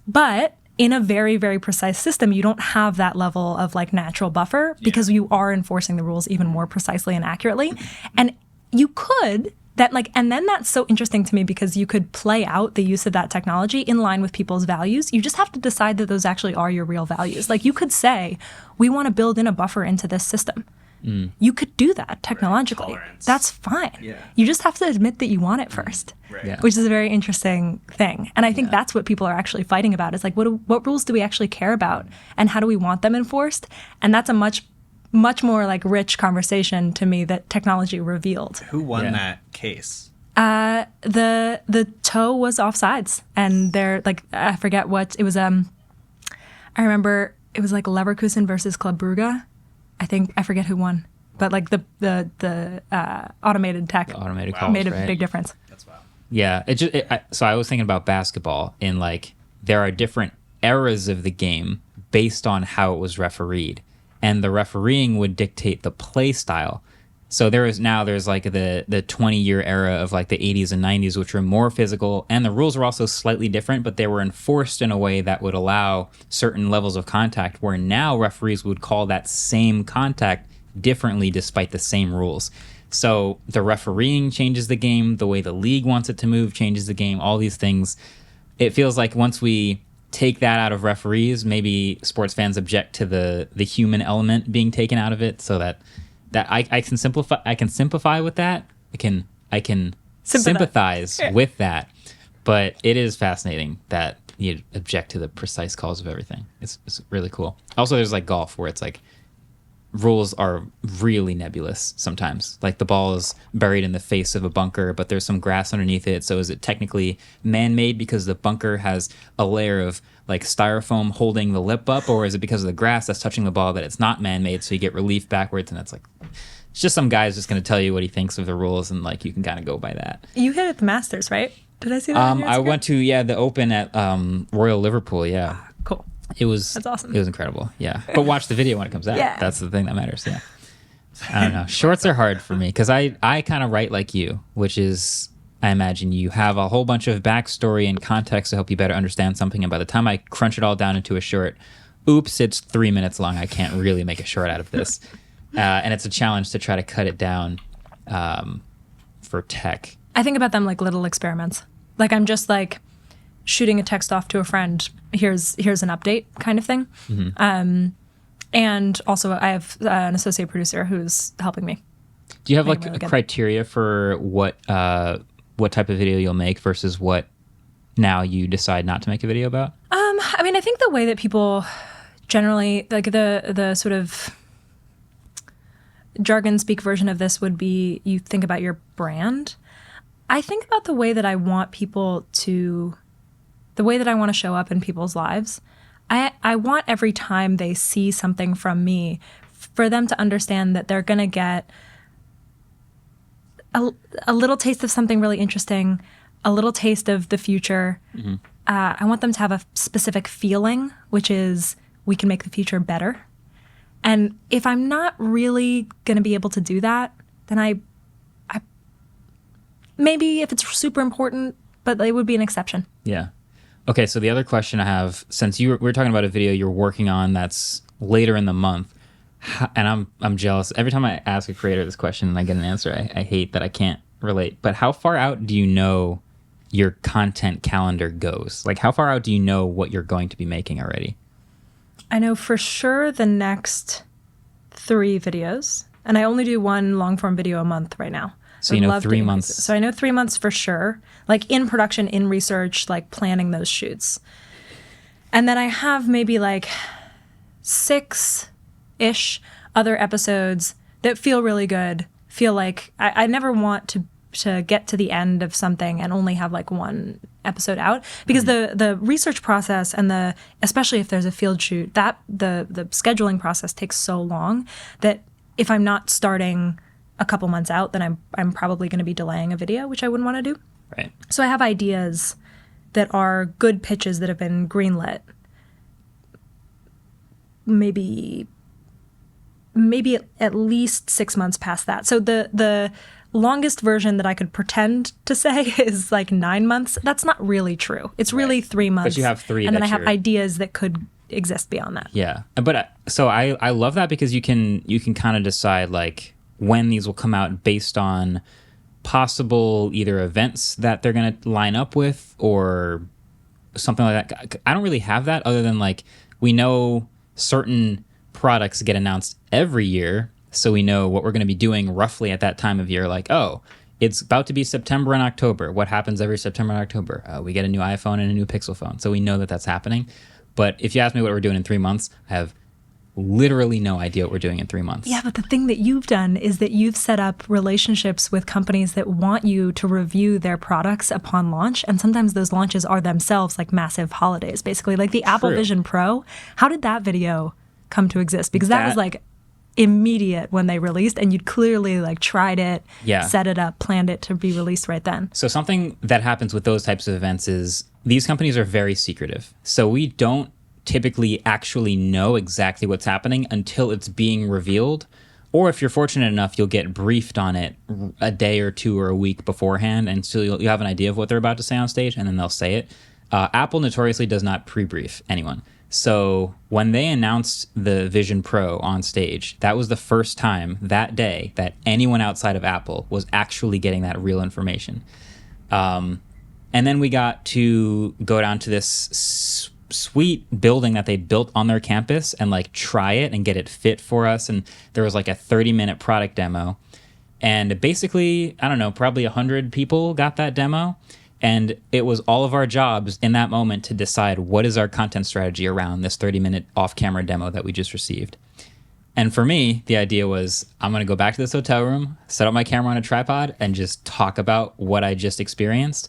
But in a very, very precise system, you don't have that level of, like, natural buffer because you are enforcing the rules even more precisely and accurately. And you could, and then that's so interesting to me because you could play out the use of that technology in line with people's values. You just have to decide that those actually are your real values. Like, you could say, we want to build in a buffer into this system. You could do that technologically. Tolerance. That's fine. Yeah. You just have to admit that you want it first, which is a very interesting thing. And I think that's what people are actually fighting about. Is like, what rules do we actually care about, and how do we want them enforced? And that's a much more, like, rich conversation to me that technology revealed. Who won that case? The toe was offsides, and they're, like, I forget what it was. I remember it was like Leverkusen versus Club Brugge. I forget who won, but, like, the automated tech calls, made a big difference. That's wild. Yeah, so I was thinking about basketball in, like, there are different eras of the game based on how it was refereed, and the refereeing would dictate the play style. So there's like the 20-year era of, like, the 80s and 90s, which were more physical, and the rules were also slightly different, but they were enforced in a way that would allow certain levels of contact, where now referees would call that same contact differently despite the same rules. So the refereeing changes the game, the way the league wants it to move changes the game, all these things. It feels like once we take that out of referees, maybe sports fans object to the human element being taken out of it, so that I can simplify with that. I can sympathize with that. But it is fascinating that you object to the precise calls of everything. It's really cool. Also, there's, like, golf, where it's like rules are really nebulous sometimes. Like, the ball is buried in the face of a bunker, but there's some grass underneath it. So is it technically man-made because the bunker has a layer of, like, styrofoam holding the lip up, or is it because of the grass that's touching the ball that it's not man-made, so you get relief backwards? And it's like, it's just some guy's just going to tell you what he thinks of the rules, and, like, you can kind of go by that. You hit at the Masters, right? Did I see that? I went to the Open at Royal Liverpool. Yeah. Cool. That's awesome. It was incredible. Yeah. But watch the video when it comes out. Yeah. That's the thing that matters. Yeah. I don't know. Shorts are hard for me because I kind of write like you, which is, I imagine you have a whole bunch of backstory and context to help you better understand something. And by the time I crunch it all down into a short, oops, it's 3 minutes long. I can't really make a short out of this. And it's a challenge to try to cut it down for tech. I think about them like little experiments. Like, I'm just, like, shooting a text off to a friend, here's an update kind of thing. Mm-hmm. And also I have an associate producer who's helping me. Do you have, like, a criteria for what type of video you'll make versus what now you decide not to make a video about? I mean, I think the way that people generally, like, the sort of jargon speak version of this would be you think about your brand. I think about the way that I want to show up in people's lives. I want every time they see something from me for them to understand that they're going to get a little taste of something really interesting, a little taste of the future. Mm-hmm. I want them to have a specific feeling, which is we can make the future better. And if I'm not really going to be able to do that, then I maybe if it's super important, but it would be an exception. Yeah. Okay, so the other question I have, since we were talking about a video you're working on that's later in the month, and I'm jealous. Every time I ask a creator this question and I get an answer, I hate that I can't relate. But how far out do you know your content calendar goes? Like, how far out do you know what you're going to be making already? I know for sure the next 3 videos, and I only do 1 long form video a month right now. So you know 3 months. So I know 3 months for sure, like in production, in research, like planning those shoots. And then I have maybe like 6-ish other episodes that feel really good, feel like I never want to get to the end of something and only have like 1 episode out, because the research process and especially if there's a field shoot, that the scheduling process takes so long that if I'm not starting a couple months out, then I'm probably going to be delaying a video, which I wouldn't want to do. Right. So I have ideas that are good pitches that have been greenlit. Maybe at least 6 months past that. So the longest version that I could pretend to say is like 9 months. That's not really true. It's really 3 months. But you have 3. And then I have ideas that could exist beyond that. Yeah. But so I love that, because you can kind of decide like when these will come out based on possible either events that they're going to line up with or something like that. I don't really have that, other than like we know certain products get announced every year, so we know what we're going to be doing roughly at that time of year. Like, oh, it's about to be September and October. What happens every September and October? We get a new iPhone and a new Pixel phone, so we know that that's happening. But if you ask me what we're doing in 3 months, I have literally no idea what we're doing in 3 months. Yeah, but the thing that you've done is that you've set up relationships with companies that want you to review their products upon launch. And sometimes those launches are themselves like massive holidays, basically. Like the Apple Vision Pro. How did that video come to exist? Because that was like immediate when they released, and you'd clearly like tried it, set it up, planned it to be released right then. So something that happens with those types of events is these companies are very secretive. So we don't typically actually know exactly what's happening until it's being revealed, or if you're fortunate enough, you'll get briefed on it a day or 2 or a week beforehand, and so you'll have an idea of what they're about to say on stage, and then they'll say it. Apple notoriously does not pre-brief anyone. So when they announced the Vision Pro on stage, that was the first time that day that anyone outside of Apple was actually getting that real information. And then we got to go down to this sweet building that they built on their campus and like try it and get it fit for us. And there was like a 30-minute product demo. And basically, I don't know, probably 100 people got that demo. And it was all of our jobs in that moment to decide what is our content strategy around this 30-minute off-camera demo that we just received. And for me, the idea was I'm going to go back to this hotel room, set up my camera on a tripod, and just talk about what I just experienced.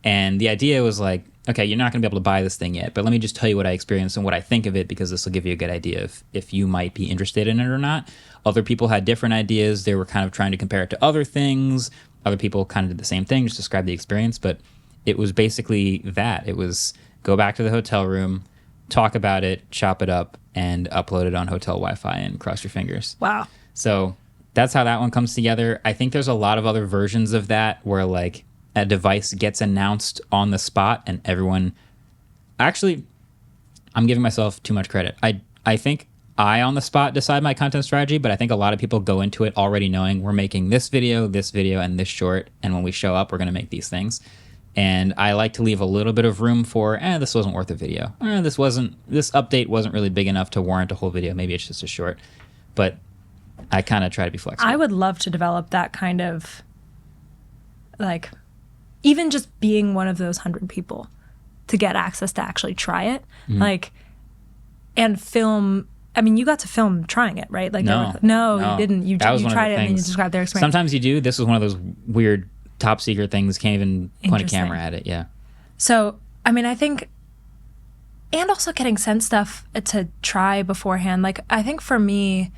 And the idea was like, okay, you're not going to be able to buy this thing yet, but let me just tell you what I experienced and what I think of it, because this will give you a good idea of if you might be interested in it or not. Other people had different ideas. They were kind of trying to compare it to other things. Other people kind of did the same thing, just describe the experience. But it was basically that. It was go back to the hotel room, talk about it, chop it up, and upload it on hotel Wi-Fi and cross your fingers. Wow. So that's how that one comes together. I think there's a lot of other versions of that where like a device gets announced on the spot and everyone... Actually, I'm giving myself too much credit. I think I on the spot decide my content strategy, but I think a lot of people go into it already knowing we're making this video, and this short, and when we show up, we're going to make these things. And I like to leave a little bit of room for, this wasn't worth a video. This update wasn't really big enough to warrant a whole video. Maybe it's just a short. But I kind of try to be flexible. I would love to develop that kind of, like, even just being one of those 100 people to get access to actually try it, like, and film I mean, you got to film trying it, right? Like, No, you didn't. You tried it and then you described their experience. Sometimes you do. This was one of those weird top secret things. Can't even point a camera at it. Yeah. So, I mean, I think, and also getting sent stuff to try beforehand. Like, I think for me,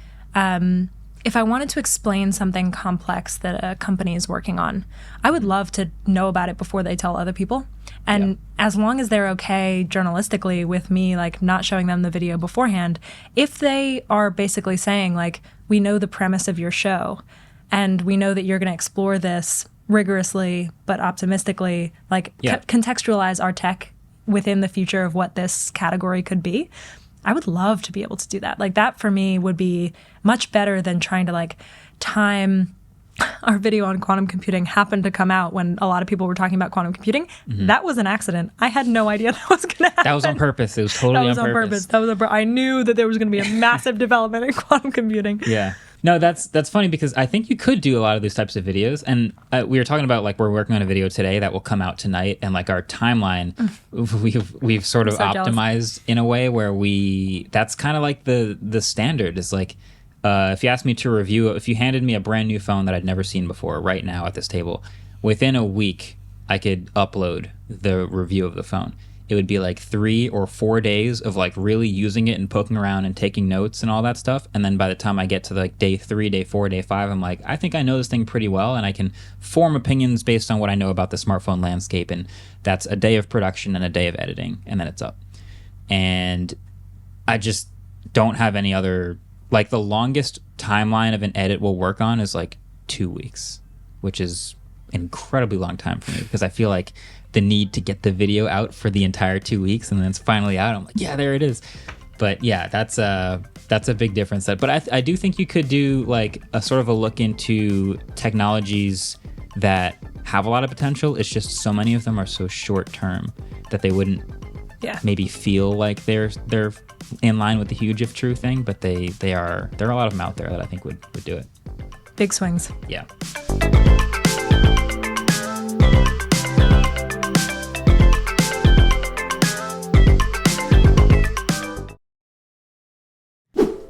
if I wanted to explain something complex that a company is working on, I would love to know about it before they tell other people. And as long as they're okay journalistically with me, like, not showing them the video beforehand, if they are basically saying, like, we know the premise of your show and we know that you're going to explore this rigorously but optimistically, like, contextualize our tech within the future of what this category could be, I would love to be able to do that. Like, that for me would be much better than trying to, like, time our video on quantum computing happened to come out when a lot of people were talking about quantum computing. That was an accident. I had no idea that was going to happen. That was on purpose. It was totally on purpose. I knew that there was going to be a massive development in quantum computing. Yeah. No, that's funny because I think you could do a lot of these types of videos. And we were talking about, like, we're working on a video today that will come out tonight. And, like, our timeline, we've sort of optimized in a way where that's kind of like the standard is, like, if you asked me to review, if you handed me a brand new phone that I'd never seen before right now at this table, within a week, I could upload the review of the phone. It would be like 3 or 4 days of, like, really using it and poking around and taking notes and all that stuff. And then by the time I get to, like, day 3, day 4, day 5, I'm like, I think I know this thing pretty well and I can form opinions based on what I know about the smartphone landscape. And that's a day of production and a day of editing, and then it's up. And I just don't have any other, like, the longest timeline of an edit we'll work on is like 2 weeks, which is an incredibly long time for me because I feel like the need to get the video out for the entire 2 weeks and then it's finally out. I'm like, yeah, there it is. But yeah, that's a big difference. But I do think you could do, like, a sort of a look into technologies that have a lot of potential. It's just so many of them are so short term that they wouldn't maybe feel like they're in line with the huge if true thing, but there are a lot of them out there that I think would do it. Big swings. Yeah.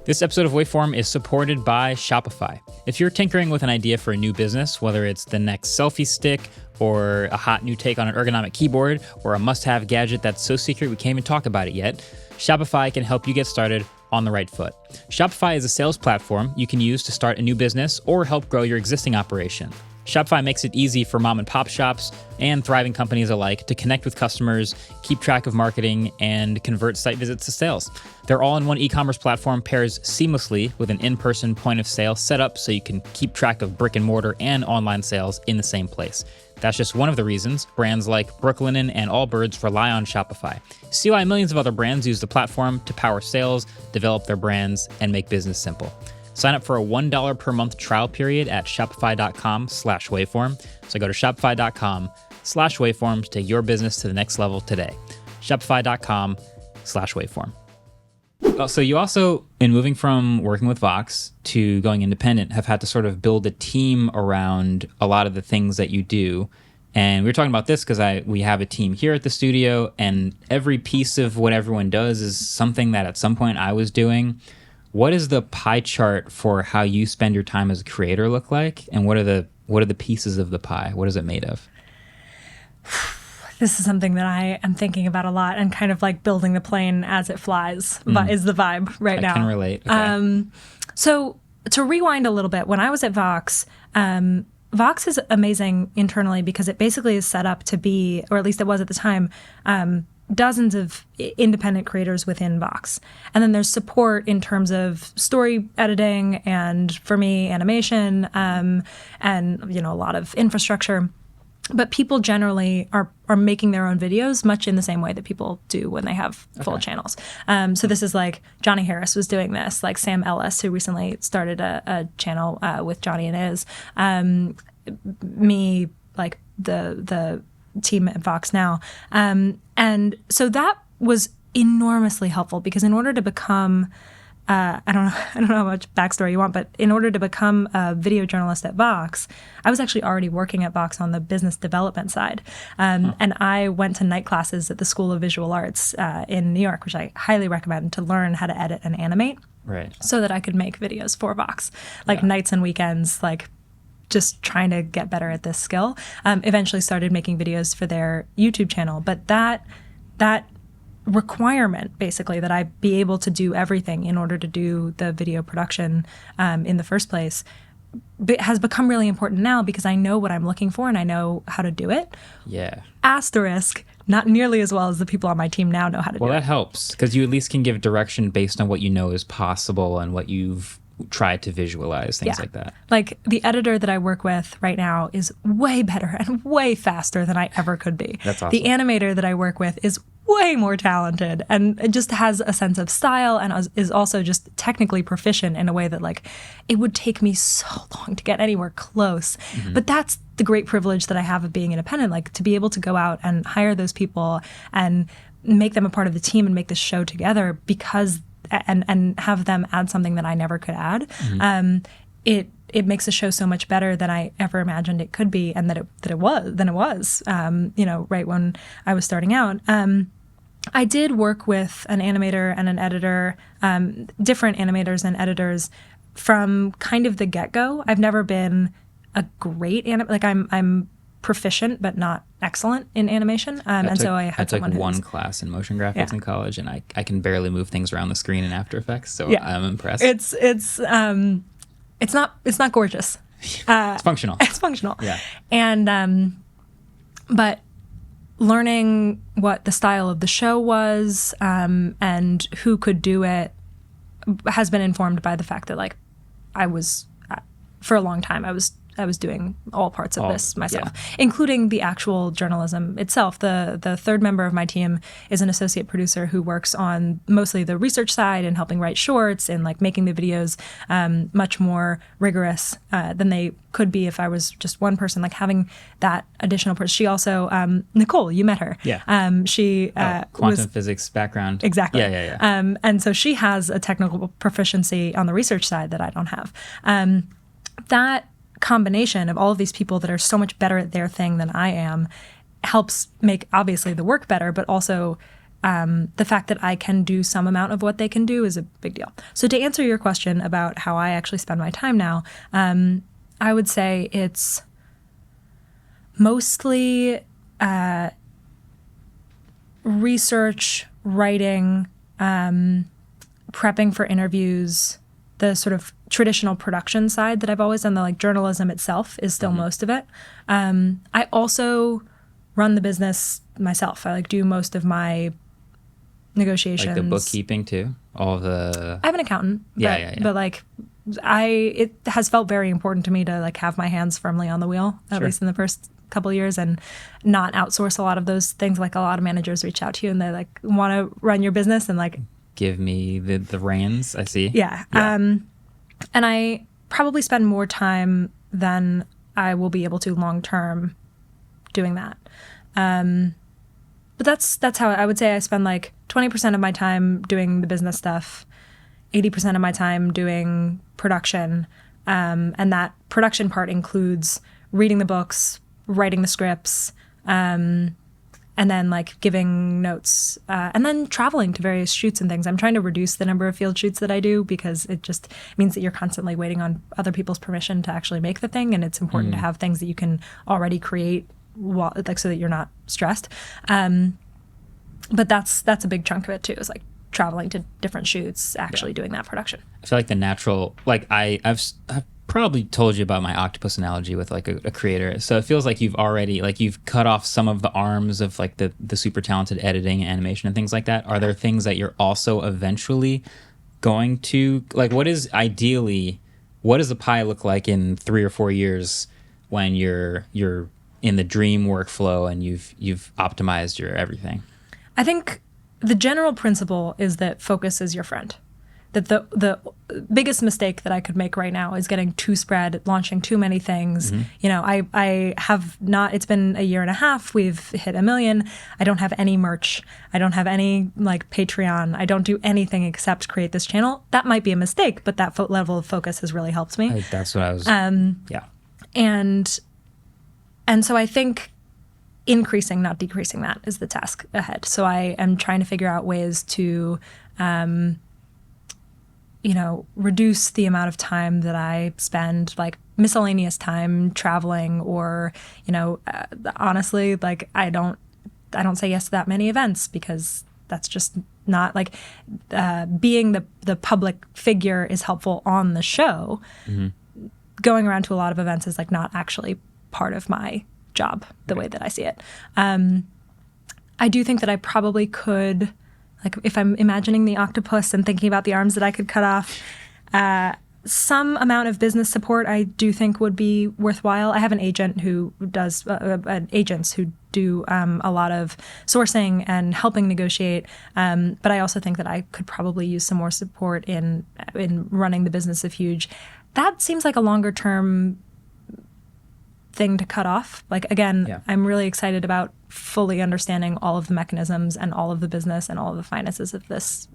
This episode of Waveform is supported by Shopify. If you're tinkering with an idea for a new business, whether it's the next selfie stick or a hot new take on an ergonomic keyboard or a must-have gadget that's so secret we can't even talk about it yet, Shopify can help you get started on the right foot. Shopify is a sales platform you can use to start a new business or help grow your existing operation. Shopify makes it easy for mom and pop shops and thriving companies alike to connect with customers, keep track of marketing, and convert site visits to sales. Their all-in-one e-commerce platform pairs seamlessly with an in-person point of sale setup so you can keep track of brick and mortar and online sales in the same place. That's just one of the reasons brands like Brooklinen and Allbirds rely on Shopify. See why millions of other brands use the platform to power sales, develop their brands, and make business simple. Sign up for a $1 per month trial period at shopify.com/waveform. So go to shopify.com/waveform to take your business to the next level today. Shopify.com/waveform. So you also, in moving from working with Vox to going independent, have had to sort of build a team around a lot of the things that you do. And we were talking about this because we have a team here at the studio, and every piece of what everyone does is something that at some point I was doing. What is the pie chart for how you spend your time as a creator look like? And what are the pieces of the pie? What is it made of? This is something that I am thinking about a lot and kind of like building the plane as it flies is the vibe right now. I can relate. Okay. So to rewind a little bit, when I was at Vox, Vox is amazing internally because it basically is set up to be, or at least it was at the time, dozens of independent creators within Vox. And then there's support in terms of story editing and, for me, animation, and, you know, a lot of infrastructure. But people generally are making their own videos much in the same way that people do when they have full channels. So this is like Johnny Harris was doing this, like Sam Ellis, who recently started a channel with Johnny and Iz. Me, like the team at Vox now. And so that was enormously helpful because in order to become, I don't know how much backstory you want, but in order to become a video journalist at Vox, I was actually already working at Vox on the business development side. And I went to night classes at the School of Visual Arts in New York, which I highly recommend to learn how to edit and animate. Right. So that I could make videos for Vox, like nights and weekends, like just trying to get better at this skill. Eventually started making videos for their YouTube channel, but that requirement, basically, that I be able to do everything in order to do the video production in the first place, has become really important now because I know what I'm looking for and I know how to do it. Yeah. Asterisk, not nearly as well as the people on my team now know how to do it. Well, that helps because you at least can give direction based on what you know is possible and what you've tried to visualize, things like that. Like the editor that I work with right now is way better and way faster than I ever could be. That's awesome. The animator that I work with is way more talented and it just has a sense of style and is also just technically proficient in a way that like it would take me so long to get anywhere close. But that's the great privilege that I have of being independent, like to be able to go out and hire those people and make them a part of the team and make this show together because and have them add something that I never could add. It makes the show so much better than I ever imagined it could be, and that it was. Right when I was starting out. I did work with an animator and an editor, different animators and editors from kind of the get-go. I've never been a great I'm proficient but not excellent in animation, so I had took someone one class in motion graphics in college, and I can barely move things around the screen in After Effects, so I'm impressed. It's not gorgeous. It's functional. It's functional. Yeah. And but learning what the style of the show was and who could do it has been informed by the fact that like I was for a long time I was doing all parts of this myself, including the actual journalism itself. The third member of my team is an associate producer who works on mostly the research side and helping write shorts and like making the videos much more rigorous than they could be if I was just one person, like having that additional person. She also, Nicole, you met her. Yeah. She quantum physics background. Exactly. Yeah. And so she has a technical proficiency on the research side that I don't have. That combination of all of these people that are so much better at their thing than I am helps make obviously the work better, but also the fact that I can do some amount of what they can do is a big deal. So to answer your question about how I actually spend my time now, I would say it's mostly research, writing, prepping for interviews, the sort of traditional production side that I've always done. The like journalism itself is still most of it. I also run the business myself. I like do most of my negotiations. Like the bookkeeping too? All the... I have an accountant. But like it has felt very important to me to like have my hands firmly on the wheel, at least in the first couple of years, and not outsource a lot of those things. Like a lot of managers reach out to you and they like want to run your business and like give me the reins. I see. Yeah. And I probably spend more time than I will be able to long term doing that. But that's how I would say I spend like 20% of my time doing the business stuff, 80% of my time doing production. And that production part includes reading the books, writing the scripts, and then like giving notes, and then traveling to various shoots and things. I'm trying to reduce the number of field shoots that I do because it just means that you're constantly waiting on other people's permission to actually make the thing. And it's important to have things that you can already create like so that you're not stressed. But that's a big chunk of it too, is like traveling to different shoots, actually doing that production. I feel like the natural, like I've probably told you about my octopus analogy with like a creator. So it feels like you've already, like you've cut off some of the arms of like the super talented editing and animation and things like that. Are there things that you're also eventually going to, like what does the pie look like in 3 or 4 years when you're in the dream workflow and you've optimized your everything? I think the general principle is that focus is your friend. That the biggest mistake that I could make right now is getting too spread, launching too many things. You know, I have not, it's been a year and a half. We've hit 1 million. I don't have any merch. I don't have any like Patreon. I don't do anything except create this channel. That might be a mistake, but that level of focus has really helped me. That's what I was, And so I think increasing, not decreasing that is the task ahead. So I am trying to figure out ways to reduce the amount of time that I spend, like miscellaneous time traveling, or, honestly, like I don't say yes to that many events, because that's just not like being the public figure is helpful on the show. Going around to a lot of events is like not actually part of my job the way that I see it. I do think that I probably could, like if I'm imagining the octopus and thinking about the arms that I could cut off, some amount of business support I do think would be worthwhile. I have an agent who does agents who do a lot of sourcing and helping negotiate. But I also think that I could probably use some more support in running the business of Huge. That seems like a longer term thing to cut off. Like, again, I'm really excited about fully understanding all of the mechanisms and all of the business and all of the finances of this.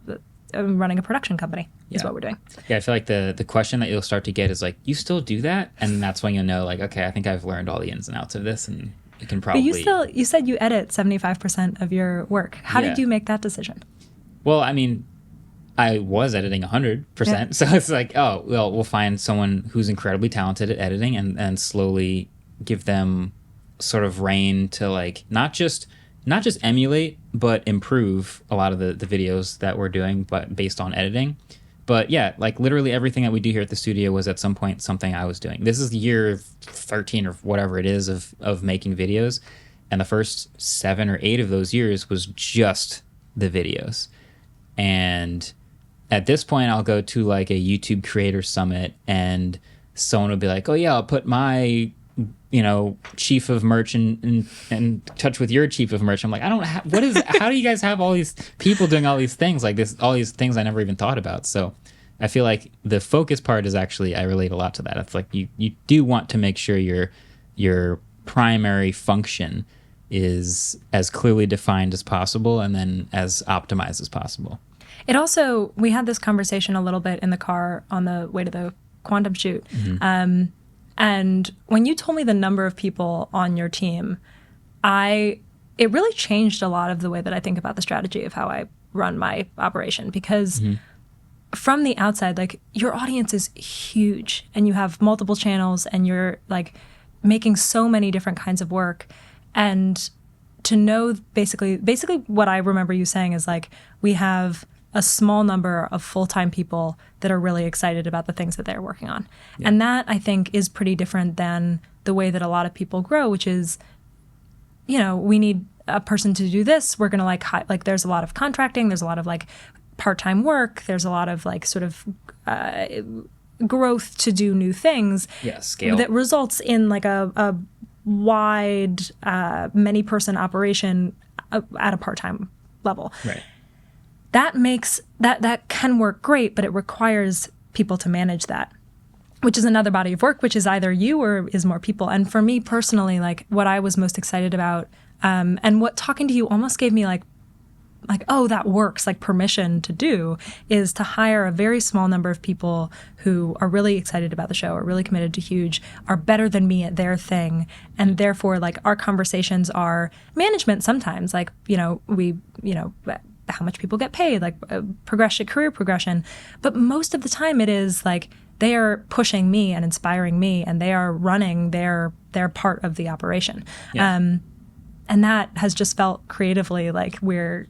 Running a production company is what we're doing. Yeah, I feel like the question that you'll start to get is like, you still do that? And that's when you'll know, like, okay, I think I've learned all the ins and outs of this, and you can probably... But you said you edit 75% of your work. How did you make that decision? Well, I mean, I was editing 100%. So it's like, oh, well, we'll find someone who's incredibly talented at editing and slowly give them sort of reign to, like, not just emulate, but improve a lot of the videos that we're doing, but based on editing. But yeah, like literally everything that we do here at the studio was at some point something I was doing. This is the year 13 or whatever it is of making videos. And the first 7 or 8 of those years was just the videos. And at this point, I'll go to like a YouTube creator summit and someone will be like, oh yeah, I'll put my chief of merch and touch with your chief of merch. I'm like, I don't how do you guys have all these people doing all these things like this, all these things I never even thought about? So I feel like the focus part is actually, I relate a lot to that. It's like you do want to make sure your primary function is as clearly defined as possible and then as optimized as possible. It also, we had this conversation a little bit in the car on the way to the quantum shoot. And when you told me the number of people on your team, it really changed a lot of the way that I think about the strategy of how I run my operation. Because from the outside, like, your audience is huge and you have multiple channels and you're like making so many different kinds of work. And to know basically what I remember you saying is like, we have a small number of full-time people that are really excited about the things that they're working on. Yeah. And that, I think, is pretty different than the way that a lot of people grow, which is, we need a person to do this. We're going to like there's a lot of contracting. There's a lot of like part-time work. There's a lot of like sort of growth to do new things. Yeah, scale. That results in like a wide, many-person operation at a part-time level. Right. That makes that can work great, but it requires people to manage that, which is another body of work, which is either you or is more people. And for me personally, like what I was most excited about, and what talking to you almost gave me like, oh, that works, like permission to do, is to hire a very small number of people who are really excited about the show, are really committed to Huge, are better than me at their thing. And therefore, like, our conversations are management sometimes, like, how much people get paid, like career progression. But most of the time it is like they are pushing me and inspiring me, and they are running their part of the operation. Yeah. And that has just felt creatively like we're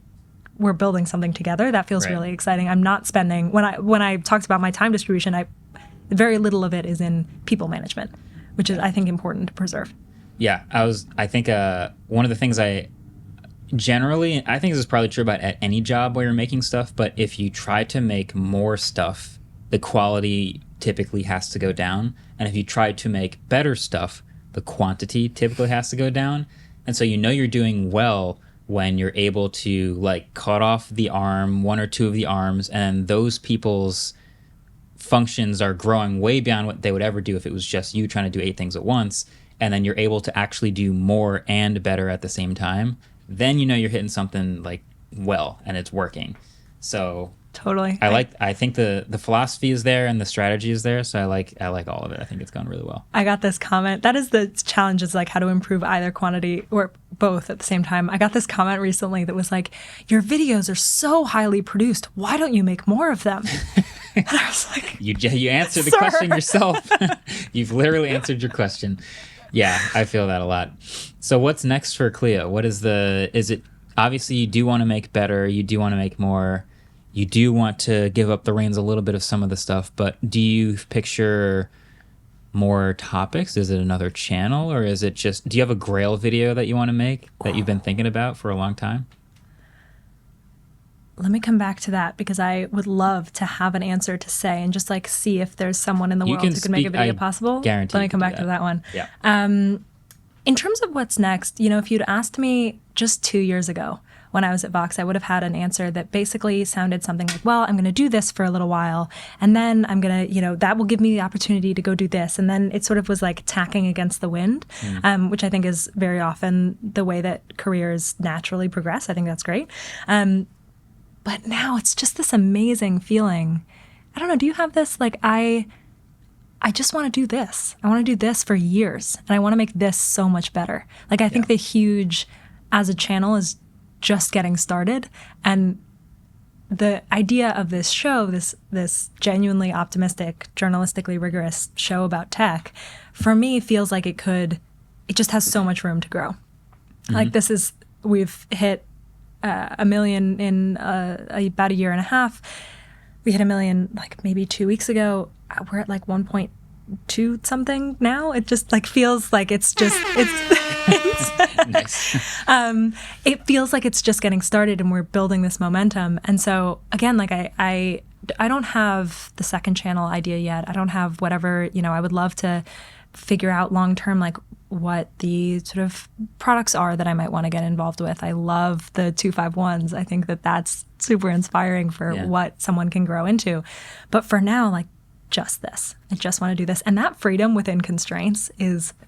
building something together. That feels really exciting. I'm not spending, when I talked about my time distribution, very little of it is in people management, which is, I think, important to preserve. Yeah, I think one of the things generally, I think this is probably true about at any job where you're making stuff, but if you try to make more stuff, the quality typically has to go down. And if you try to make better stuff, the quantity typically has to go down. And so you're doing well when you're able to like cut off the arm, 1 or 2 of the arms, and those people's functions are growing way beyond what they would ever do if it was just you trying to do 8 things at once. And then you're able to actually do more and better at the same time. Then you're hitting something like well, and it's working. So Totally. I think the philosophy is there and the strategy is there. So I like all of it. I think it's gone really well. I got this comment. That is the challenge, is like how to improve either quantity or both at the same time. I got this comment recently that was like, your videos are so highly produced. Why don't you make more of them? And I was like, you answered the Sir. question yourself. You've literally answered your question. Yeah, I feel that a lot. So what's next for Cleo? Is it obviously you do want to make better, you do want to make more, you do want to give up the reins a little bit of some of the stuff, but do you picture more topics? Is it another channel, or is it just, do you have a Grail video that you want to make that you've been thinking about for a long time? Let me come back to that, because I would love to have an answer to say and just like see if there's someone in the world who can make a video possible. Guarantee. Let me come back to that one. Yeah. In terms of what's next, if you'd asked me just 2 years ago when I was at Vox, I would have had an answer that basically sounded something like, well, I'm going to do this for a little while, and then I'm going to, that will give me the opportunity to go do this. And then it sort of was like tacking against the wind, which I think is very often the way that careers naturally progress. I think that's great. But now it's just this amazing feeling. I don't know, do you have this? Like, I just want to do this. I want to do this for years, and I want to make this so much better. Like, I think the huge, as a channel, is just getting started. And the idea of this show, this genuinely optimistic, journalistically rigorous show about tech, for me feels like it just has so much room to grow. Mm-hmm. Like, we've hit 1 million in about a year and a half. We hit 1 million like maybe 2 weeks ago. We're at like 1.2 something now. It just like feels like it's Nice. It feels like it's just getting started, and we're building this momentum. And so again, like I don't have the second channel idea yet. I don't have whatever, I would love to figure out long term, like what the sort of products are that I might want to get involved with. I love the 251s. I think that that's super inspiring for what someone can grow into. But for now, like, just this. I just want to do this. And that freedom within constraints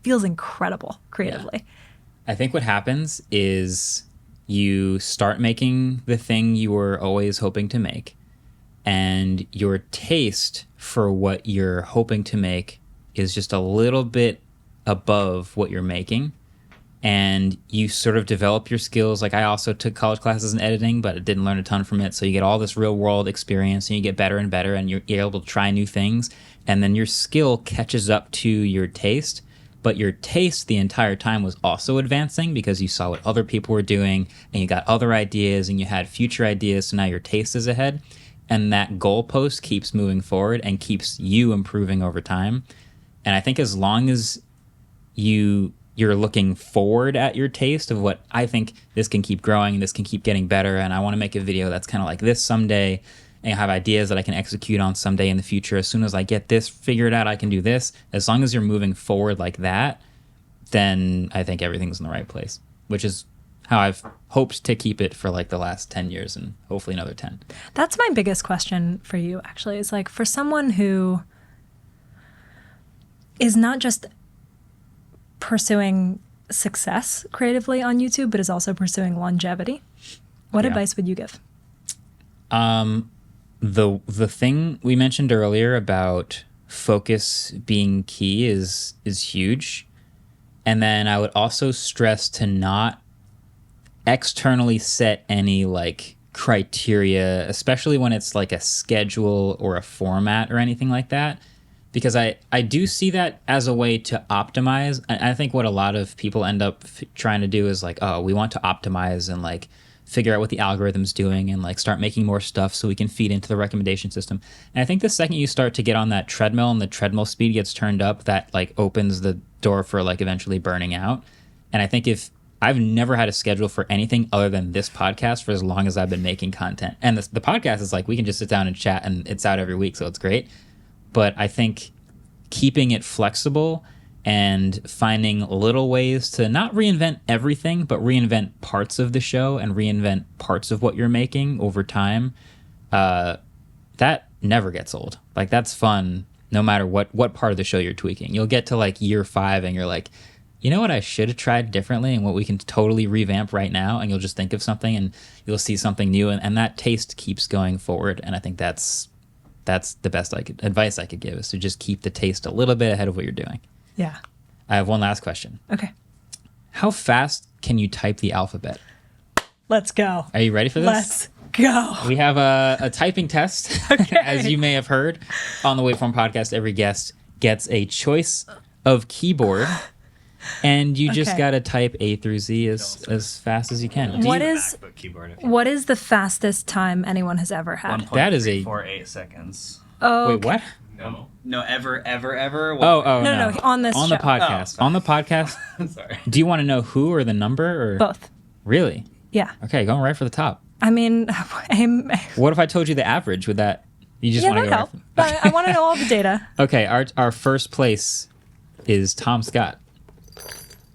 feels incredible creatively. Yeah. I think what happens is you start making the thing you were always hoping to make, and your taste for what you're hoping to make is just a little bit above what you're making, and you sort of develop your skills. Like, I also took college classes in editing, but I didn't learn a ton from it. So you get all this real world experience, and you get better and better, and you're able to try new things. And then your skill catches up to your taste, but your taste the entire time was also advancing because you saw what other people were doing, and you got other ideas, and you had future ideas. So now your taste is ahead, and that goalpost keeps moving forward and keeps you improving over time. And I think as long as you're looking forward at your taste of what, I think this can keep growing, this can keep getting better, and I want to make a video that's kind of like this someday, and I have ideas that I can execute on someday in the future. As soon as I get this figured out, I can do this. As long as you're moving forward like that, then I think everything's in the right place, which is how I've hoped to keep it for like the last 10 years and hopefully another 10. That's my biggest question for you, actually. Is like, for someone who is not just pursuing success creatively on YouTube, but is also pursuing longevity, what advice would you give? The thing we mentioned earlier about focus being key is huge. And then I would also stress to not externally set any like criteria, especially when it's like a schedule or a format or anything like that. Because I do see that as a way to optimize. I think what a lot of people end up trying to do is like, oh, we want to optimize and like figure out what the algorithm's doing and like start making more stuff so we can feed into the recommendation system. And I think the second you start to get on that treadmill and the treadmill speed gets turned up, that like opens the door for like eventually burning out. And I think if I've never had a schedule for anything other than this podcast for as long as I've been making content. And the podcast is like, we can just sit down and chat and it's out every week, so it's great. But I think keeping it flexible and finding little ways to not reinvent everything, but reinvent parts of the show and reinvent parts of what you're making over time, that never gets old. Like, that's fun no matter what part of the show you're tweaking. You'll get to like year 5 and you're like, you know what I should have tried differently and what we can totally revamp right now, and you'll just think of something and you'll see something new, and that taste keeps going forward. And I think that's the best advice I could give, is to just keep the taste a little bit ahead of what you're doing. Yeah. I have one last question. Okay. How fast can you type the alphabet? Let's go. Are you ready for this? Let's go. We have a typing test. Okay. As you may have heard on the Waveform podcast, every guest gets a choice of keyboard. And you just got to type A through Z as fast as you can. What is the fastest time anyone has ever had? That is 1.348 seconds. Oh, wait, what? No, ever. No. On this on show. the podcast. On the podcast. Sorry. Do you want to know who or the number or Both. Really? Yeah. Okay, going right for the top. I mean, What if I told you the average? Would that? You just want to go? Help. I want to know all the data. Okay, our first place is Tom Scott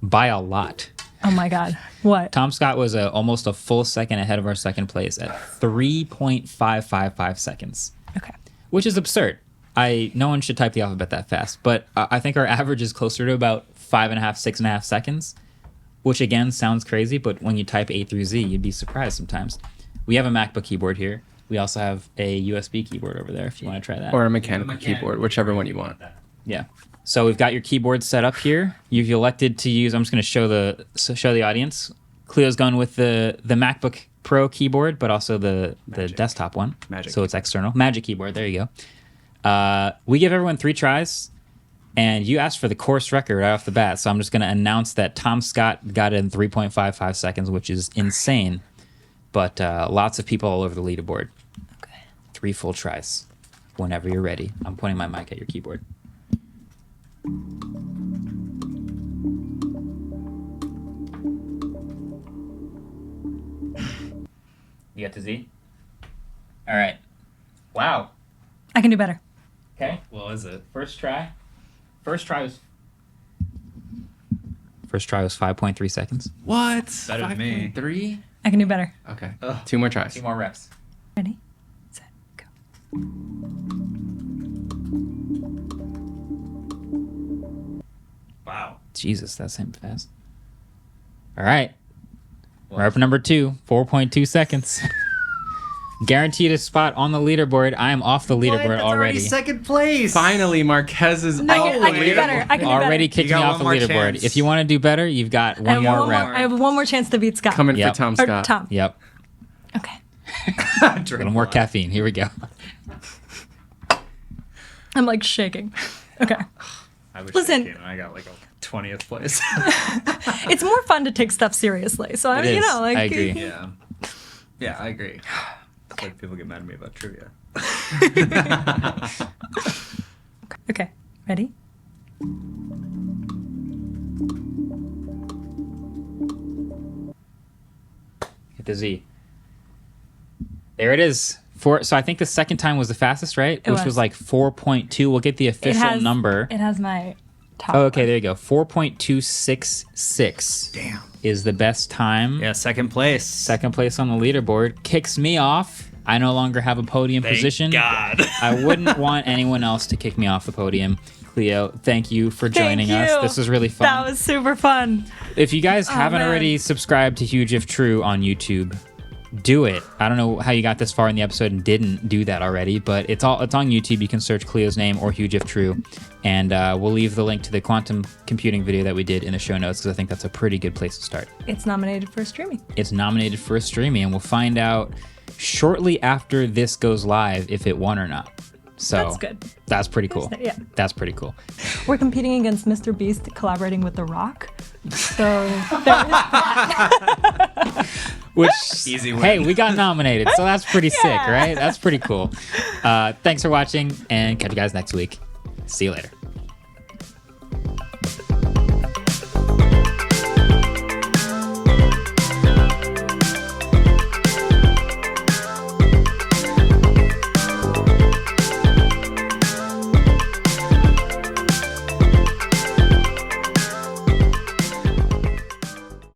by a lot. Oh my God! What? Tom Scott was almost a full second ahead of our second place at 3.555 seconds. Okay. Which is absurd. No one should type the alphabet that fast, but I think our average is closer to about 5.5, 6.5 seconds, which again sounds crazy, but when you type A through Z, you'd be surprised sometimes. We have a MacBook keyboard here. We also have a USB keyboard over there if you want to try that. Or a mechanical keyboard, whichever one you want. Yeah. So we've got your keyboard set up here. You've elected to use, I'm just going to show the audience. Cleo's gone with the MacBook Pro keyboard, but also the desktop one. So it's external. Magic keyboard, there you go. We give everyone 3 tries, and you asked for the course record right off the bat. So I'm just going to announce that Tom Scott got it in 3.55 seconds, which is insane. But lots of people all over the leaderboard. Okay. 3 full tries. Whenever you're ready. I'm pointing my mic at your keyboard. You got the Z? All right. Wow. I can do better. Okay. What was it? First try was 5.3 seconds. What? Better than me. 5.3? I can do better. Okay. 2 more tries. 2 more reps. Ready, set, go. Wow. Jesus, that's him fast. All right. Rep number 2, 4.2 seconds. Guaranteed a spot on the leaderboard. I am off the leaderboard already. Second place. Finally, Marquez is No, off the I can do better. leaderboard. I can do Already better. kicked me got off the one more leaderboard. chance. If you want to do better, you've got one more rep. I have one more chance to beat Scott. Coming Yep. for Tom Or Scott. Tom. Yep. Okay. A little more caffeine. Here we go. I'm like shaking. Okay. I wish Listen. I came and I got like a 20th place. It's more fun to take stuff seriously. So It is. like I agree. Yeah. Yeah, I agree. It's like people get mad at me about trivia. Okay. Ready? Hit the Z. There it is. So I think the second time was the fastest, right? It Which was like 4.2. We'll get the official number. It has my top. Oh, okay, there you go. 4.266. Damn. Is the best time. Yeah, second place. Second place on the leaderboard. Kicks me off. I no longer have a podium position. God. I wouldn't want anyone else to kick me off the podium. Cleo, thank you for joining us. This was really fun. That was super fun. If you guys haven't man. already subscribed to Huge If True on YouTube, do it. I don't know how you got this far in the episode and didn't do that already, but it's on YouTube. You can search Cleo's name or Huge If True, and we'll leave the link to the quantum computing video that we did in the show notes because I think that's a pretty good place to start. It's nominated for a streaming. It's nominated for a streaming, and we'll find out shortly after this goes live if it won or not. So That's good. That's pretty cool. Yeah. That's pretty cool. We're competing against Mr. Beast collaborating with The Rock. So there is Which, Easy win. hey, we got nominated, so that's pretty sick, right? That's pretty cool. Thanks for watching, and catch you guys next week. See you later.